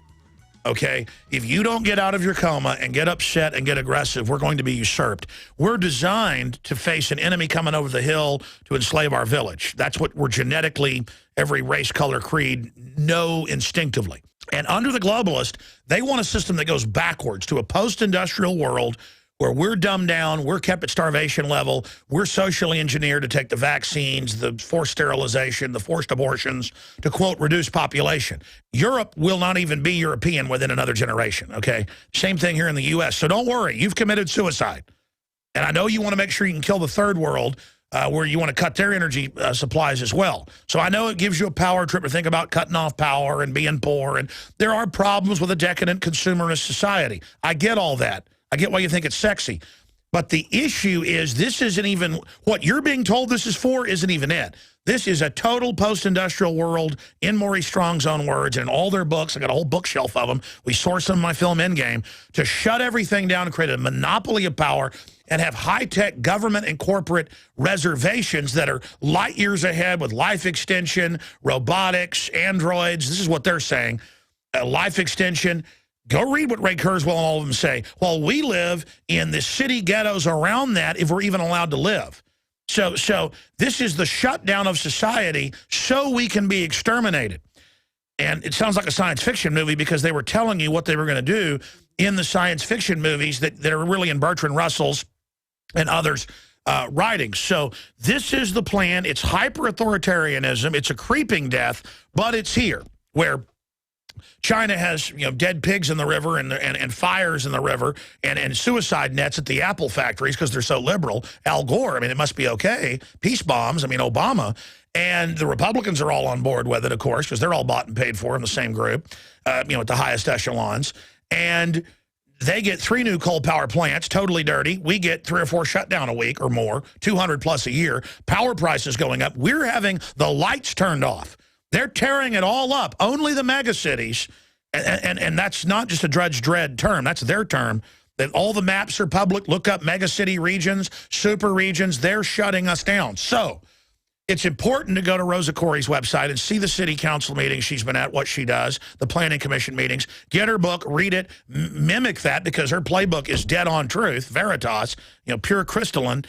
Okay, if you don't get out of your coma and get upset and get aggressive, we're going to be usurped. We're designed to face an enemy coming over the hill to enslave our village. That's what we're genetically, every race, color, creed, know instinctively. And under the globalist, they want a system that goes backwards to a post-industrial world where we're dumbed down, we're kept at starvation level, we're socially engineered to take the vaccines, the forced sterilization, the forced abortions, to, quote, reduce population. Europe will not even be European within another generation, okay? Same thing here in the U.S. So don't worry, you've committed suicide. And I know you want to make sure you can kill the third world where you want to cut their energy supplies as well. So I know it gives you a power trip to think about cutting off power and being poor, and there are problems with a decadent consumerist society. I get all that. I get why you think it's sexy. But the issue is this isn't even, what you're being told this is for isn't even it. This is a total post-industrial world, in Maurice Strong's own words, and in all their books. I got a whole bookshelf of them. We source them in my film Endgame, to shut everything down and create a monopoly of power and have high-tech government and corporate reservations that are light years ahead with life extension, robotics, androids. This is what they're saying. Life extension. Go read what Ray Kurzweil and all of them say. Well, we live in the city ghettos around that if we're even allowed to live. So this is the shutdown of society so we can be exterminated. And it sounds like a science fiction movie because they were telling you what they were going to do in the science fiction movies that are really in Bertrand Russell's and others' writings. So this is the plan. It's hyper-authoritarianism. It's a creeping death, but it's here, where China has, you know, dead pigs in the river and fires in the river and suicide nets at the Apple factories because they're so liberal. Al Gore, I mean, it must be okay. Peace bombs, I mean, Obama. And the Republicans are all on board with it, of course, because they're all bought and paid for in the same group, you know, at the highest echelons. And they get 3 new coal power plants, totally dirty. We get 3 or 4 shut down a week or more, 200 plus a year. Power prices going up. We're having the lights turned off. They're tearing it all up. Only the mega cities, and that's not just a Drudge Dread term. That's their term. That all the maps are public. Look up mega city regions, super regions. They're shutting us down. So it's important to go to Rosa Corey's website and see the city council meetings she's been at, what she does, the planning commission meetings. Get her book, read it, mimic that because her playbook is dead on truth, Veritas, you know, pure crystalline.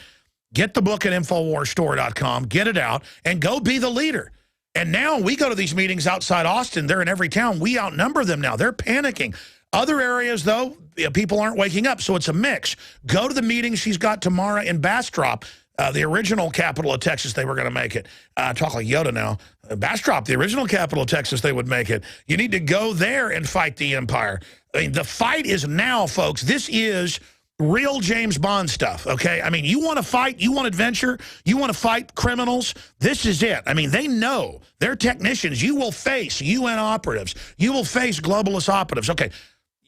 Get the book at InfoWarsStore.com. Get it out and go be the leader. And now we go to these meetings outside Austin. They're in every town. We outnumber them now. They're panicking. Other areas, though, people aren't waking up, so it's a mix. Go to the meeting she's got tomorrow in Bastrop, the original capital of Texas. They were going to make it. Talk like Yoda now. Bastrop, the original capital of Texas, they would make it. You need to go there and fight the empire. I mean, the fight is now, folks. This is real James Bond stuff, okay? I mean, you want to fight, you want adventure, you want to fight criminals, this is it. I mean, they know. They're technicians. You will face UN operatives. You will face globalist operatives. Okay,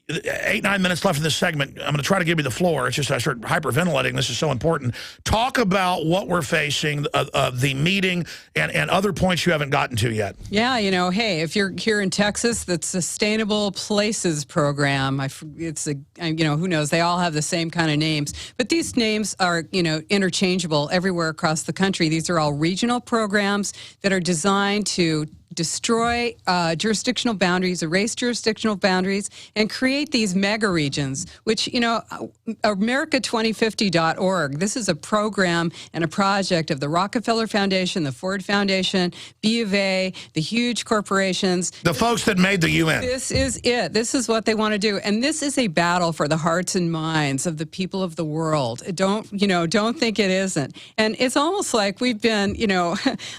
8-9 minutes left in this segment. I'm going to try to give you the floor. It's just I start hyperventilating. This is so important. Talk about what we're facing, the meeting, and other points you haven't gotten to yet. Yeah, you know, hey, if you're here in Texas, the Sustainable Places program, it's a, you know, who knows? They all have the same kind of names, but these names are, you know, interchangeable everywhere across the country. These are all regional programs that are designed to destroy jurisdictional boundaries, erase jurisdictional boundaries, and create these mega regions, which, America2050.org, this is a program and a project of the Rockefeller Foundation, the Ford Foundation, B of A, the huge corporations. The folks that made the UN. This is it. This is what they want to do. And this is a battle for the hearts and minds of the people of the world. Don't think it isn't. And it's almost like we've been,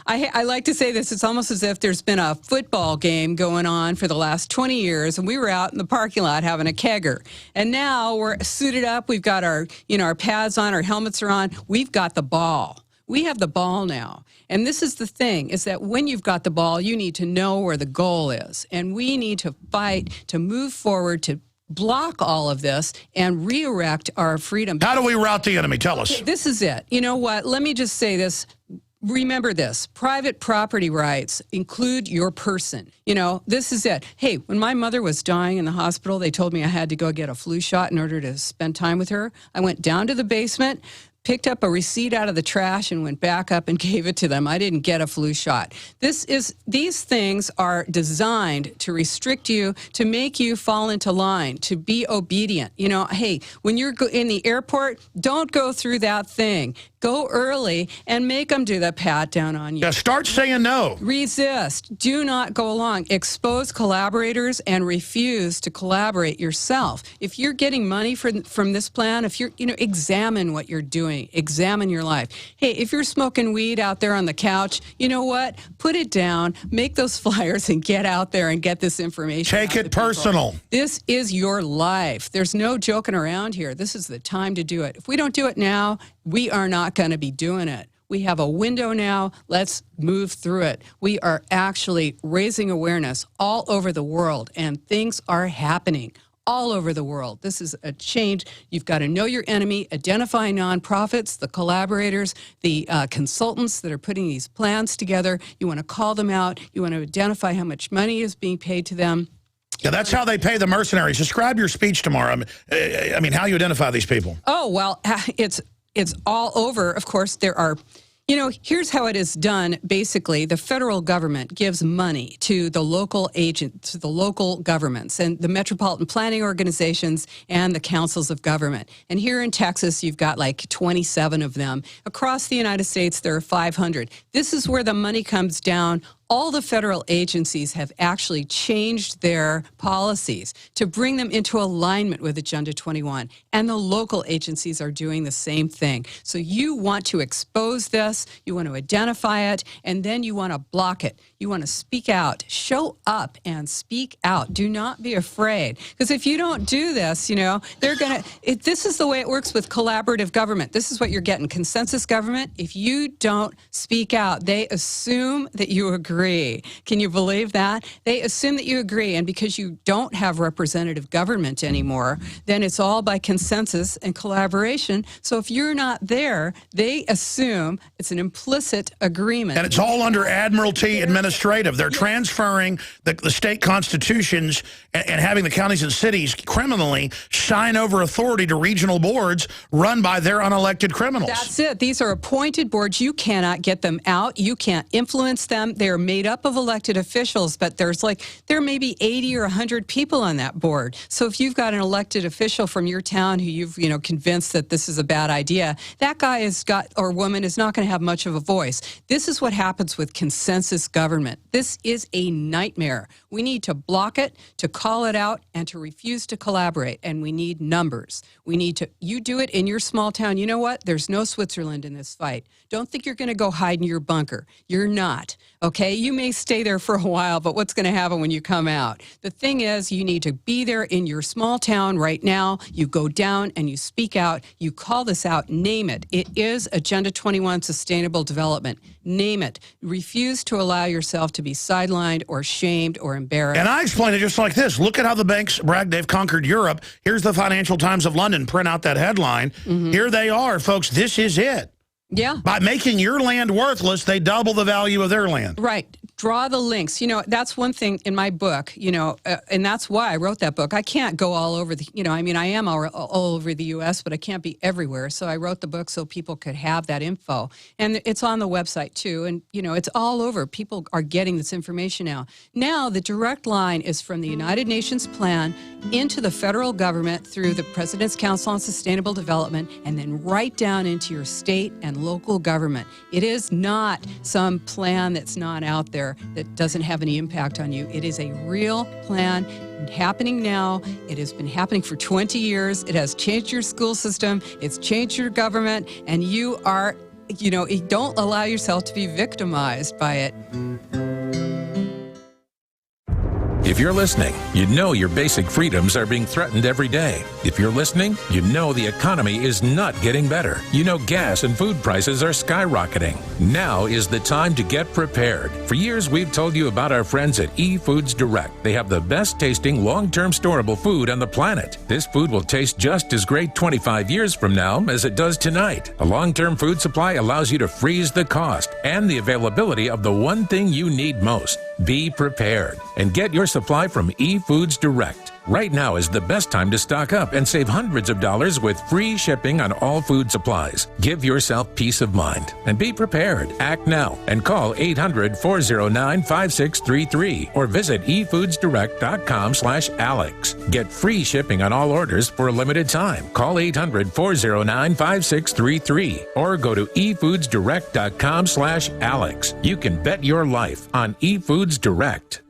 I like to say this, it's almost as if there's been a football game going on for the last 20 years, and we were out in the parking lot having a kegger. And now we're suited up, we've got our pads on, our helmets are on, we've got the ball. We have the ball now. And this is the thing, is that when you've got the ball, you need to know where the goal is. And we need to fight to move forward, to block all of this and re-erect our freedom. How do we rout the enemy? Tell us. This is it. You know what? Let me just say this. Remember this, private property rights include your person. This is it. Hey, when my mother was dying in the hospital, they told me I had to go get a flu shot in order to spend time with her. I went down to the basement, picked up a receipt out of the trash, and went back up and gave it to them. I didn't get a flu shot. These things are designed to restrict you, to make you fall into line, to be obedient. Hey, when you're in the airport, don't go through that thing. Go early and make them do the pat down on you. Yeah, start saying no. Resist. Do not go along. Expose collaborators and refuse to collaborate yourself. If you're getting money from this plan, if you're, examine what you're doing. Examine your life. Hey, if you're smoking weed out there on the couch, you know what? Put it down, make those flyers, and get out there and get this information. Take it personal. This is your life. There's no joking around here. This is the time to do it. If we don't do it now, we are not going to be doing it. We have a window now. Let's move through it. We are actually raising awareness all over the world, and things are happening all over the world. This is a change. You've got to know your enemy, identify nonprofits, the collaborators, the consultants that are putting these plans together. You want to call them out. You want to identify how much money is being paid to them. Yeah, that's how they pay the mercenaries. Describe your speech tomorrow. I mean, how you identify these people. Oh, well, it's all over. Of course, there are, here's how it is done. Basically, the federal government gives money to the local agents, to the local governments and the metropolitan planning organizations and the councils of government. And here in Texas, you've got like 27 of them. Across the United States, there are 500. This is where the money comes down. All the federal agencies have actually changed their policies to bring them into alignment with Agenda 21, and the local agencies are doing the same thing. So you want to expose this, you want to identify it, and then you want to block it. You want to speak out, show up and speak out. Do not be afraid, because if you don't do this, they're going to, this is the way it works with collaborative government. This is what you're getting, consensus government. If you don't speak out, they assume that you agree. Can you believe that? They assume that you agree, and because you don't have representative government anymore, then it's all by consensus and collaboration. So if you're not there, they assume it's an implicit agreement. And it's all under Admiralty administrative. They're transferring the state constitutions and having the counties and cities criminally sign over authority to regional boards run by their unelected criminals. That's it. These are appointed boards. You cannot get them out. You can't influence them. They're made up of elected officials, but there may be 80 or 100 people on that board. So if you've got an elected official from your town who you've convinced that this is a bad idea, that guy or woman is not going to have much of a voice. This is what happens with consensus government. This is a nightmare. We need to block it, to call it out, and to refuse to collaborate. And we need numbers. You do it in your small town. You know what? There's no Switzerland in this fight. Don't think you're going to go hide in your bunker. You're not. Okay? You may stay there for a while, but what's going to happen when you come out? The thing is, you need to be there in your small town right now. You go down and you speak out. You call this out. Name it. It is Agenda 21 Sustainable Development. Name it. Refuse to allow yourself to be sidelined or shamed or embarrassed. And I explain it just like this. Look at how the banks brag they've conquered Europe. Here's the Financial Times of London. Print out that headline. Here they are, folks. This is it. Yeah. By making your land worthless, they double the value of their land. Right. draw the links. You know, that's one thing in my book, you know, and that's why I wrote that book. I can't go all over the, you know, I mean, I am all over the U.S., but I can't be everywhere. So I wrote the book so people could have that info. And it's on the website, too. And, you know, it's all over. People are getting this information now. Now, the direct line is from the United Nations plan into the federal government through the President's Council on Sustainable Development, and then right down into your state and local government. It is not some plan that's not out there that doesn't have any impact on you. It is a real plan happening now. It has been happening for 20 years. It has changed your school system. It's changed your government. And you are, you know, don't allow yourself to be victimized by it. If you're listening, you know your basic freedoms are being threatened every day. If you're listening, you know the economy is not getting better. You know gas and food prices are skyrocketing. Now is the time to get prepared. For years, we've told you about our friends at eFoods Direct. They have the best tasting, long-term storable food on the planet. This food will taste just as great 25 years from now as it does tonight. A long-term food supply allows you to freeze the cost and the availability of the one thing you need most. Be prepared and get your supply from eFoods Direct. Right now is the best time to stock up and save hundreds of dollars with free shipping on all food supplies. Give yourself peace of mind and be prepared. Act now and call 800-409-5633 or visit efoodsdirect.com/Alex. Get free shipping on all orders for a limited time. Call 800-409-5633 or go to efoodsdirect.com/Alex. You can bet your life on eFoods Direct.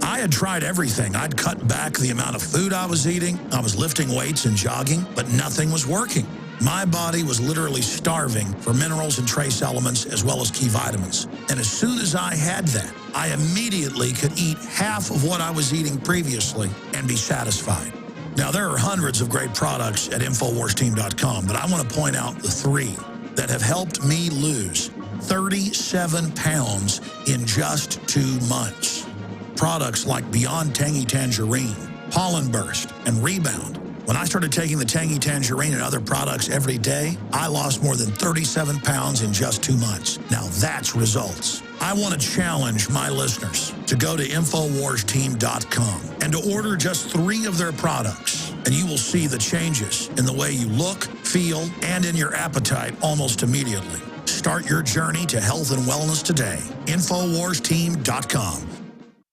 I had tried everything. I'd cut back the amount of food I was eating. I was lifting weights and jogging, but nothing was working. My body was literally starving for minerals and trace elements as well as key vitamins. And as soon as I had that, I immediately could eat half of what I was eating previously and be satisfied. Now, there are hundreds of great products at InfoWarsTeam.com, but I want to point out the 3 that have helped me lose 37 pounds in just 2 months. Products like Beyond Tangy Tangerine, Pollen Burst, and Rebound. When I started taking the Tangy Tangerine and other products every day, I lost more than 37 pounds in just 2 months. Now that's results. I want to challenge my listeners to go to InfoWarsTeam.com and to order just 3 of their products, and you will see the changes in the way you look, feel, and in your appetite almost immediately. Start your journey to health and wellness today. InfoWarsTeam.com.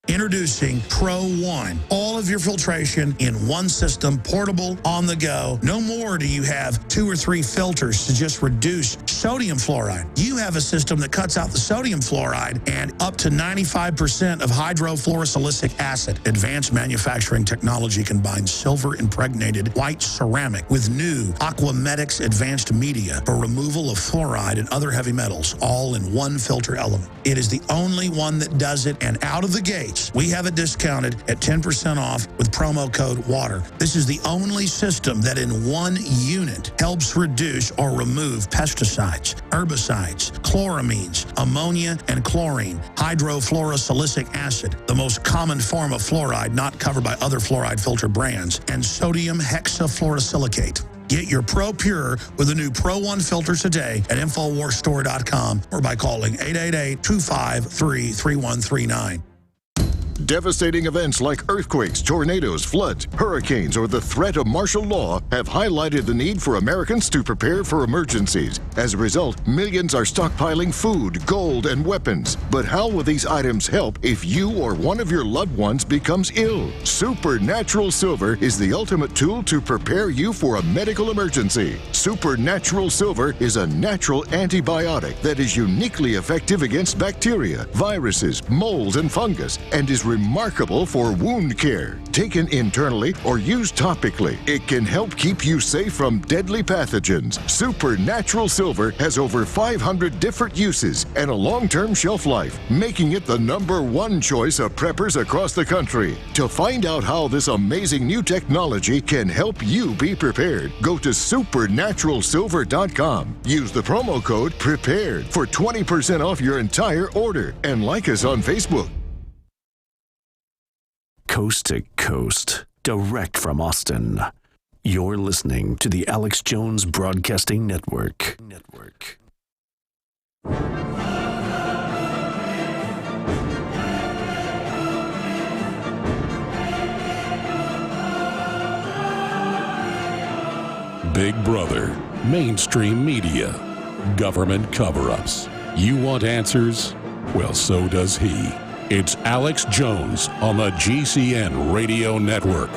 Introducing Pro One. All of your filtration in one system, portable, on the go. No more do you have 2 or 3 filters to just reduce sodium fluoride. You have a system that cuts out the sodium fluoride and up to 95% of hydrofluorosilicic acid. Advanced manufacturing technology combines silver-impregnated white ceramic with new Aquamedics advanced media for removal of fluoride and other heavy metals, all in one filter element. It is the only one that does it, and out of the gates, we have it discounted at 10% off with promo code WATER. This is the only system that in one unit helps reduce or remove pesticides, herbicides, chloramines, ammonia, and chlorine, hydrofluorosilicic acid, the most common form of fluoride not covered by other fluoride filter brands, and sodium hexafluorosilicate. Get your Pro Pure with the new Pro One filters today at InfoWarsStore.com or by calling 888-253-3139. Devastating events like earthquakes, tornadoes, floods, hurricanes, or the threat of martial law have highlighted the need for Americans to prepare for emergencies. As a result, millions are stockpiling food, gold, and weapons. But how will these items help if you or one of your loved ones becomes ill? Supernatural Silver is the ultimate tool to prepare you for a medical emergency. Supernatural Silver is a natural antibiotic that is uniquely effective against bacteria, viruses, molds, and fungus, and is remarkable for wound care. Taken internally or used topically, it can help keep you safe from deadly pathogens. Supernatural Silver has over 500 different uses and a long-term shelf life, making it the #1 choice of preppers across the country. To find out how this amazing new technology can help you be prepared, go to supernaturalsilver.com. Use the promo code PREPARED for 20% off your entire order and like us on Facebook. Coast to coast, direct from Austin. You're listening to the Alex Jones Broadcasting Network. Big Brother, mainstream media, government cover-ups. You want answers? Well, so does he. It's Alex Jones on the GCN Radio Network.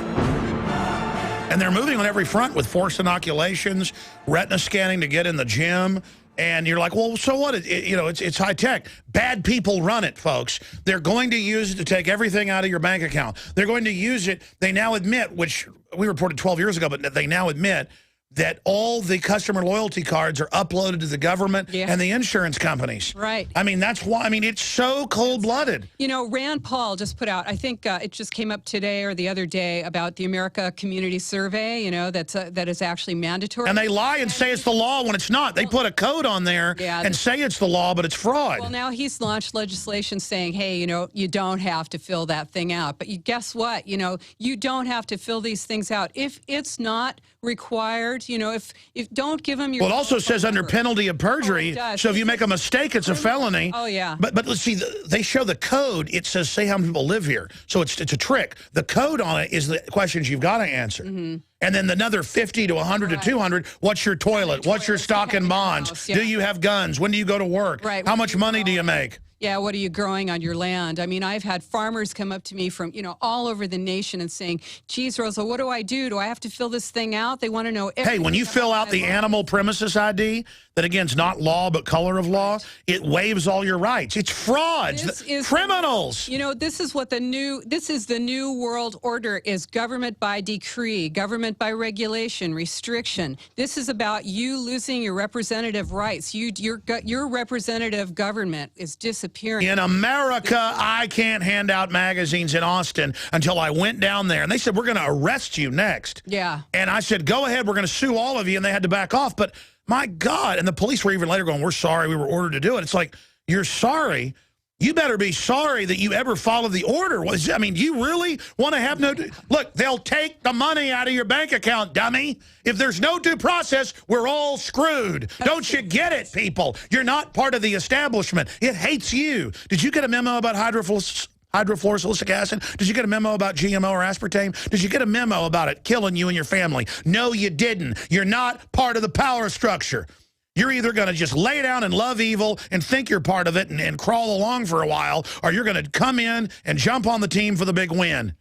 And they're moving on every front with forced inoculations, retina scanning to get in the gym. And you're like, well, so what? It's high tech. Bad people run it, folks. They're going to use it to take everything out of your bank account. They're going to use it. They now admit, which we reported 12 years ago, but they now admit that all the customer loyalty cards are uploaded to the government and the insurance companies. Right. I mean, that's why. I mean, it's so cold-blooded. You know, Rand Paul just put out, I think it just came up today or the other day about the America Community Survey, you know, that is actually mandatory. And they lie and say it's the law when it's not. They put a code on there and say it's the law, but it's fraud. Well, now he's launched legislation saying, hey, you know, you don't have to fill that thing out. But guess what? You know, you don't have to fill these things out. If it's not required, you know, if don't give them your... Well, it also says under penalty of perjury, so if you make a mistake, it's a felony. Oh, yeah. But let's see, they show the code. It says, say how many people live here. So it's a trick. The code on it is the questions you've got to answer. And then another 50 to 100 to 200, what's your toilet? What's your stock and bonds? Do you have guns? When do you go to work? How much money do you make? Yeah, what are you growing on your land? I mean, I've had farmers come up to me from, you know, all over the nation and saying, geez, Rosa, what do I do? Do I have to fill this thing out? They want to know everything. Hey, when you fill out the animal premises ID, that again is not law but color of law, it waives all your rights. It's frauds. This is criminals. You know, this is the new world order is government by decree, government by regulation, restriction. This is about you losing your representative rights. Your representative government is disappearing. In America, I can't hand out magazines in Austin until I went down there. And they said, we're going to arrest you next. Yeah. And I said, go ahead, we're going to sue all of you. And they had to back off. But my God, and the police were even later going, we're sorry, we were ordered to do it. It's like, you're sorry? You better be sorry that you ever followed the order. I mean, you really want to have no... Look, they'll take the money out of your bank account, dummy. If there's no due process, we're all screwed. Don't you get it, people? You're not part of the establishment. It hates you. Did you get a memo about hydrofluorosilicic acid? Did you get a memo about GMO or aspartame? Did you get a memo about it killing you and your family? No, you didn't. You're not part of the power structure. You're either going to just lay down and love evil and think you're part of it and crawl along for a while, or you're going to come in and jump on the team for the big win.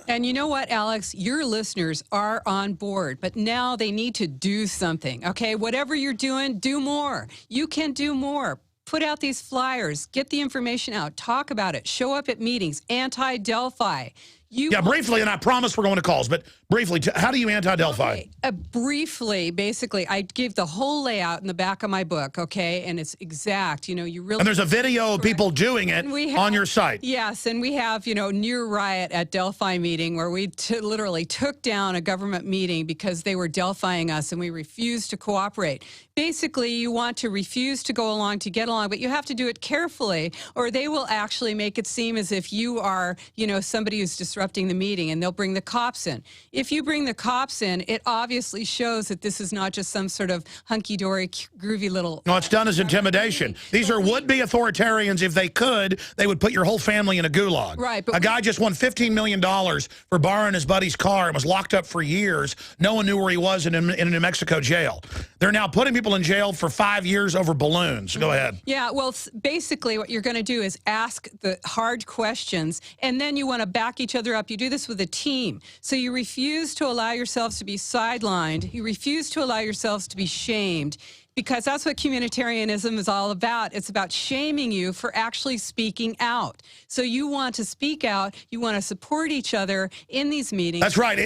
And you know what, Alex? Your listeners are on board, but now they need to do something, okay? Whatever you're doing, do more. You can do more. Put out these flyers. Get the information out. Talk about it. Show up at meetings. Anti-Delphi. Briefly, and I promise we're going to calls, but briefly, how do you anti-Delphi? Okay. Briefly, basically, I give the whole layout in the back of my book, okay? And it's exact. You know, you really... And there's a video of people doing it on your site. Yes, and we have, you know, near riot at Delphi meeting where we literally took down a government meeting because they were Delphiing us and we refused to cooperate. Basically, you want to refuse to go along to get along, but you have to do it carefully or they will actually make it seem as if you are, you know, somebody who's disrupting the meeting and they'll bring the cops in. If you bring the cops in, it obviously shows that this is not just some sort of hunky-dory, groovy little... No, it's done as intimidation. These are would-be authoritarians. If they could, they would put your whole family in a gulag. Right. A guy just won $15 million for borrowing his buddy's car and was locked up for years. No one knew where he was in a New Mexico jail. They're now putting people in jail for 5 years over balloons. Go ahead. Yeah, well, basically what you're going to do is ask the hard questions, and then you want to back each other up. You do this with a team. So you refuse to allow yourselves to be sidelined. You refuse to allow yourselves to be shamed. Because that's what communitarianism is all about. It's about shaming you for actually speaking out. So you want to speak out. You want to support each other in these meetings. That's right.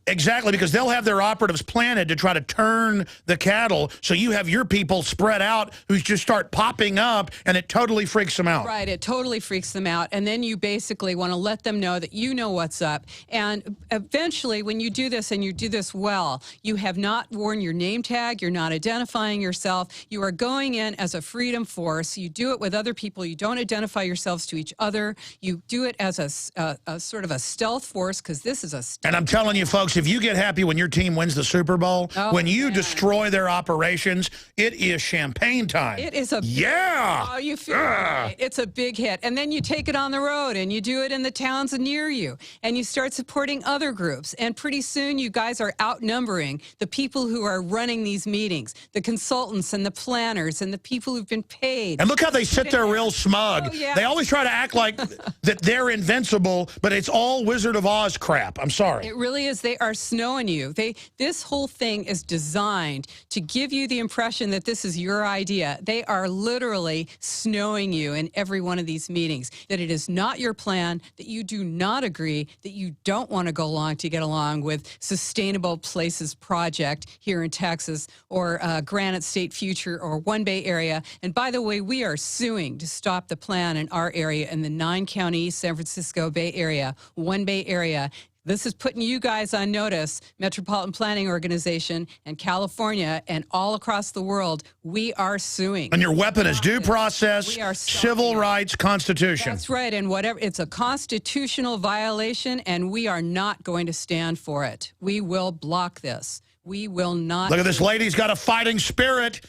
Exactly, because they'll have their operatives planted to try to turn the cattle. So you have your people spread out who just start popping up, and it totally freaks them out. Right. It totally freaks them out. And then you basically want to let them know that you know what's up. And eventually, when you do this and you do this well, you have not worn your name tag. You're not identifying identifying yourself. You are going in as a freedom force. You do it with other people. You don't identify yourselves to each other. You do it as a sort of a stealth force, because this is a stealth. And I'm telling you, folks, if you get happy when your team wins the Super Bowl, when you destroy their operations, it is champagne time. It is a you feel right. It's a big hit. And then you take it on the road and you do it in the towns near you, and you start supporting other groups. And pretty soon you guys are outnumbering the people who are running these meetings, the consultants and the planners and the people who've been paid. And look how they sit there real smug. They always try to act like that they're invincible, but it's all Wizard of Oz crap. I'm sorry. It really is. They are snowing you. This whole thing is designed to give you the impression that this is your idea. They are literally snowing you in every one of these meetings, that it is not your plan, that you do not agree, that you don't want to go along to get along with Sustainable Places Project here in Texas, or Granite State Future, or One Bay Area. And by the way, we are suing to stop the plan in our area, in the 9-county San Francisco Bay Area, One Bay Area. This is putting you guys on notice, Metropolitan Planning Organization and California and all across the world. We are suing. And your weapon is due process, civil rights, Constitution. That's right. And whatever, it's a constitutional violation, and we are not going to stand for it. We will block this. We will not. Look at this lady's got a fighting spirit.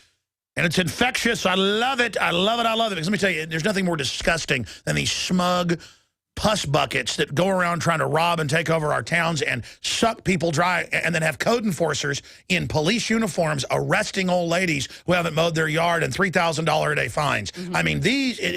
And it's infectious. I love it. I love it. I love it. Because let me tell you, there's nothing more disgusting than these smug pus buckets that go around trying to rob and take over our towns and suck people dry, and then have code enforcers in police uniforms arresting old ladies who haven't mowed their yard, and $3,000 a day fines. I mean,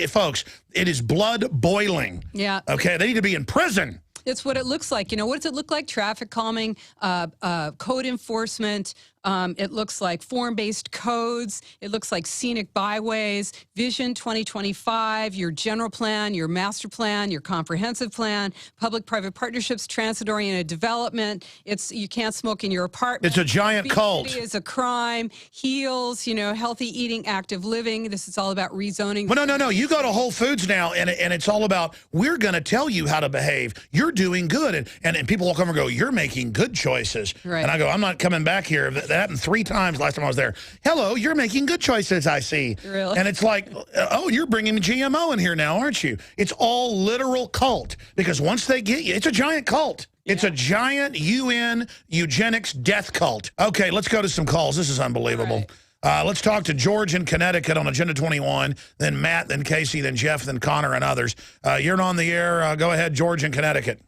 folks, it is blood boiling. Yeah. Okay, they need to be in prison. It's what it looks like. You know, what does it look like? Traffic calming, code enforcement. It looks like form-based codes. It looks like scenic byways, Vision 2025, your general plan, your master plan, your comprehensive plan, public-private partnerships, transit-oriented development. You can't smoke in your apartment. It's a giant cult. Obesity is a crime. Heals, healthy eating, active living. This is all about rezoning. Well, no. You go to Whole Foods now, and it's all about, we're going to tell you how to behave. You're doing good. And people will come and go, you're making good choices. Right. And I go, I'm not coming back here. That happened 3 times last time I was there. Hello, you're making good choices, I see. Really? And it's like, oh, you're bringing GMO in here now, aren't you? It's all literal cult, because once they get you, it's a giant cult. Yeah. It's a giant UN eugenics death cult. Okay, let's go to some calls. This is unbelievable. Right. Let's talk to George in Connecticut on Agenda 21, then Matt, then Casey, then Jeff, then Connor, and others. You're on the air. Go ahead, George in Connecticut.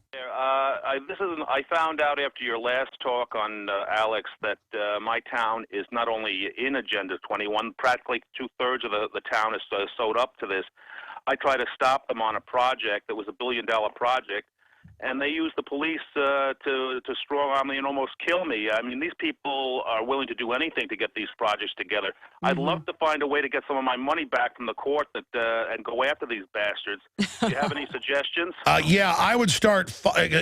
I found out after your last talk on Alex that my town is not only in Agenda 21, practically 2/3 of the town is sewed up to this. I tried to stop them on a project that was $1 billion project, and they used the police to strong-arm me and almost kill me. I mean, these people are willing to do anything to get these projects together. I'd love to find a way to get some of my money back from the court and go after these bastards. Do you have any suggestions? Yeah, I would start,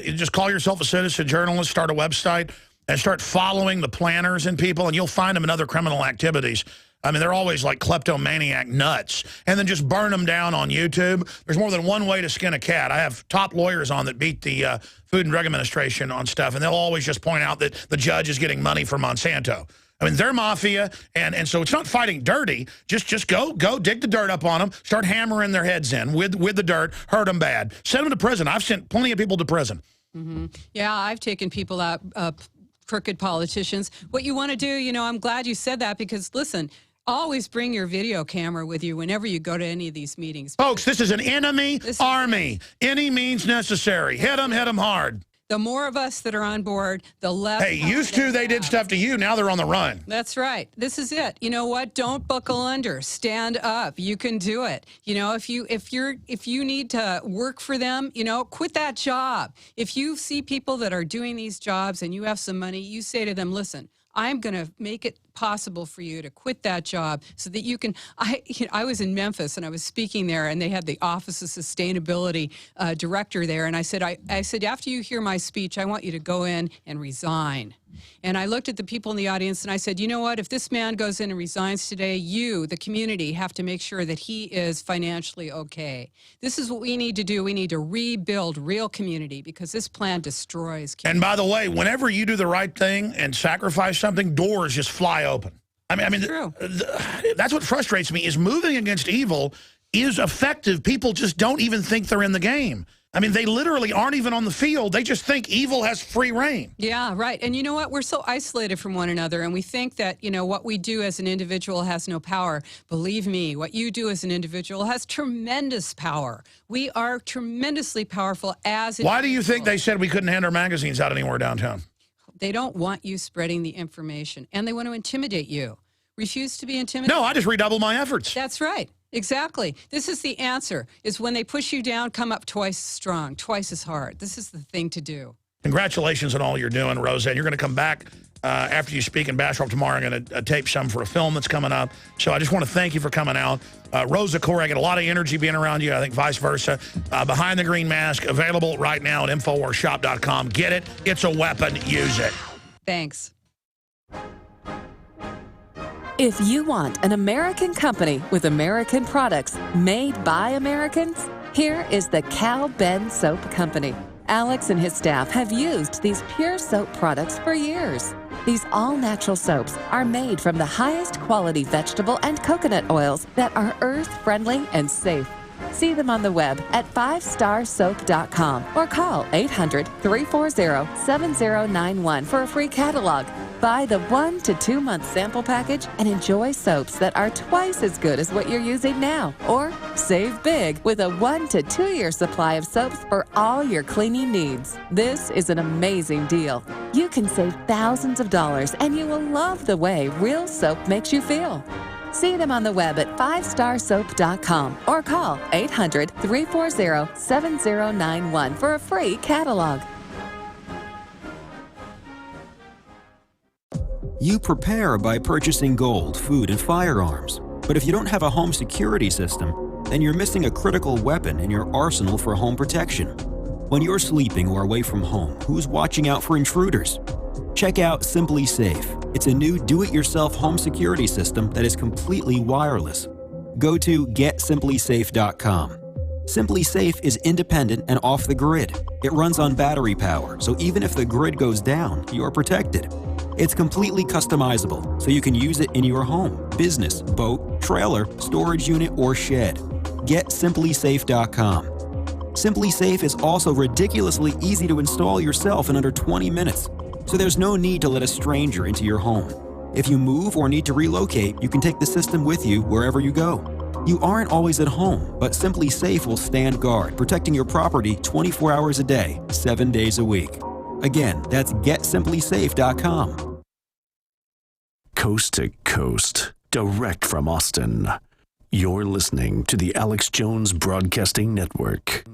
just call yourself a citizen journalist, start a website, and start following the planners and people, and you'll find them in other criminal activities. I mean, they're always like kleptomaniac nuts. And then just burn them down on YouTube. There's more than one way to skin a cat. I have top lawyers on that beat the Food and Drug Administration on stuff, and they'll always just point out that the judge is getting money from Monsanto. I mean, they're mafia, and so it's not fighting dirty. Just go dig the dirt up on them, start hammering their heads in with the dirt, hurt them bad. Send them to prison. I've sent plenty of people to prison. Yeah, I've taken people out, crooked politicians. What you want to do, I'm glad you said that, because, listen, always bring your video camera with you whenever you go to any of these meetings. Folks, this is an enemy army. Any means necessary. Hit them hard. The more of us that are on board, the less... Hey, used to they did stuff to you. Now they're on the run. That's right. This is it. You know what? Don't buckle under. Stand up. You can do it. If you need to work for them, quit that job. If you see people that are doing these jobs and you have some money, you say to them, listen, I'm going to make it possible for you to quit that job so that you can... I was in Memphis and I was speaking there, and they had the Office of Sustainability director there, and I said, after you hear my speech, I want you to go in and resign. And I looked at the people in the audience and I said, you know what, if this man goes in and resigns today, you, the community, have to make sure that he is financially okay. This is what we need to do. We need to rebuild real community, because this plan destroys community. And by the way, whenever you do the right thing and sacrifice something, doors just fly open. That's what frustrates me, is moving against evil is effective. People just don't even think they're in the game. I mean, they literally aren't even on the field. They just think evil has free reign. Yeah, right. And you know what? We're so isolated from one another, and we think that, you know, what we do as an individual has no power. Believe me, what you do as an individual has tremendous power. We are tremendously powerful as individuals. Why do you think they said we couldn't hand our magazines out anywhere downtown? They don't want you spreading the information, and they want to intimidate you. Refuse to be intimidated. No, I just redouble my efforts. That's right. Exactly. This is the answer, is when they push you down, come up twice as strong, twice as hard. This is the thing to do. Congratulations on all you're doing, Roseanne. You're going to come back after you speak in Bastrop tomorrow. I'm going to tape some for a film that's coming up. So I just want to thank you for coming out. Rosa Koire, I get a lot of energy being around you. I think vice versa. Behind the Green Mask, available right now at InfoWarsShop.com. Get it. It's a weapon. Use it. Thanks. If you want an American company with American products made by Americans, here is the Cal Ben Soap Company. Alex and his staff have used these pure soap products for years. These all-natural soaps are made from the highest quality vegetable and coconut oils that are earth-friendly and safe. See them on the web at 5starsoap.com or call 800-340-7091 for a free catalog. Buy the 1 to 2 month sample package and enjoy soaps that are twice as good as what you're using now. Or save big with a 1 to 2 year supply of soaps for all your cleaning needs. This is an amazing deal. You can save thousands of dollars and you will love the way real soap makes you feel. See them on the web at 5starsoap.com or call 800-340-7091 for a free catalog. You prepare by purchasing gold, food, and firearms. But if you don't have a home security system, then you're missing a critical weapon in your arsenal for home protection. When you're sleeping or away from home, who's watching out for intruders? Check out SimpliSafe. It's a new do-it-yourself home security system that is completely wireless. Go to GetSimpliSafe.com. SimpliSafe is independent and off the grid. It runs on battery power, so even if the grid goes down, you're protected. It's completely customizable, so you can use it in your home, business, boat, trailer, storage unit, or shed. GetSimpliSafe.com. SimpliSafe is also ridiculously easy to install yourself in under 20 minutes, so there's no need to let a stranger into your home. If you move or need to relocate, you can take the system with you wherever you go. You aren't always at home, but SimpliSafe will stand guard, protecting your property 24 hours a day, 7 days a week. Again, that's GetSimpliSafe.com. Coast to coast, direct from Austin. You're listening to the Alex Jones Broadcasting Network.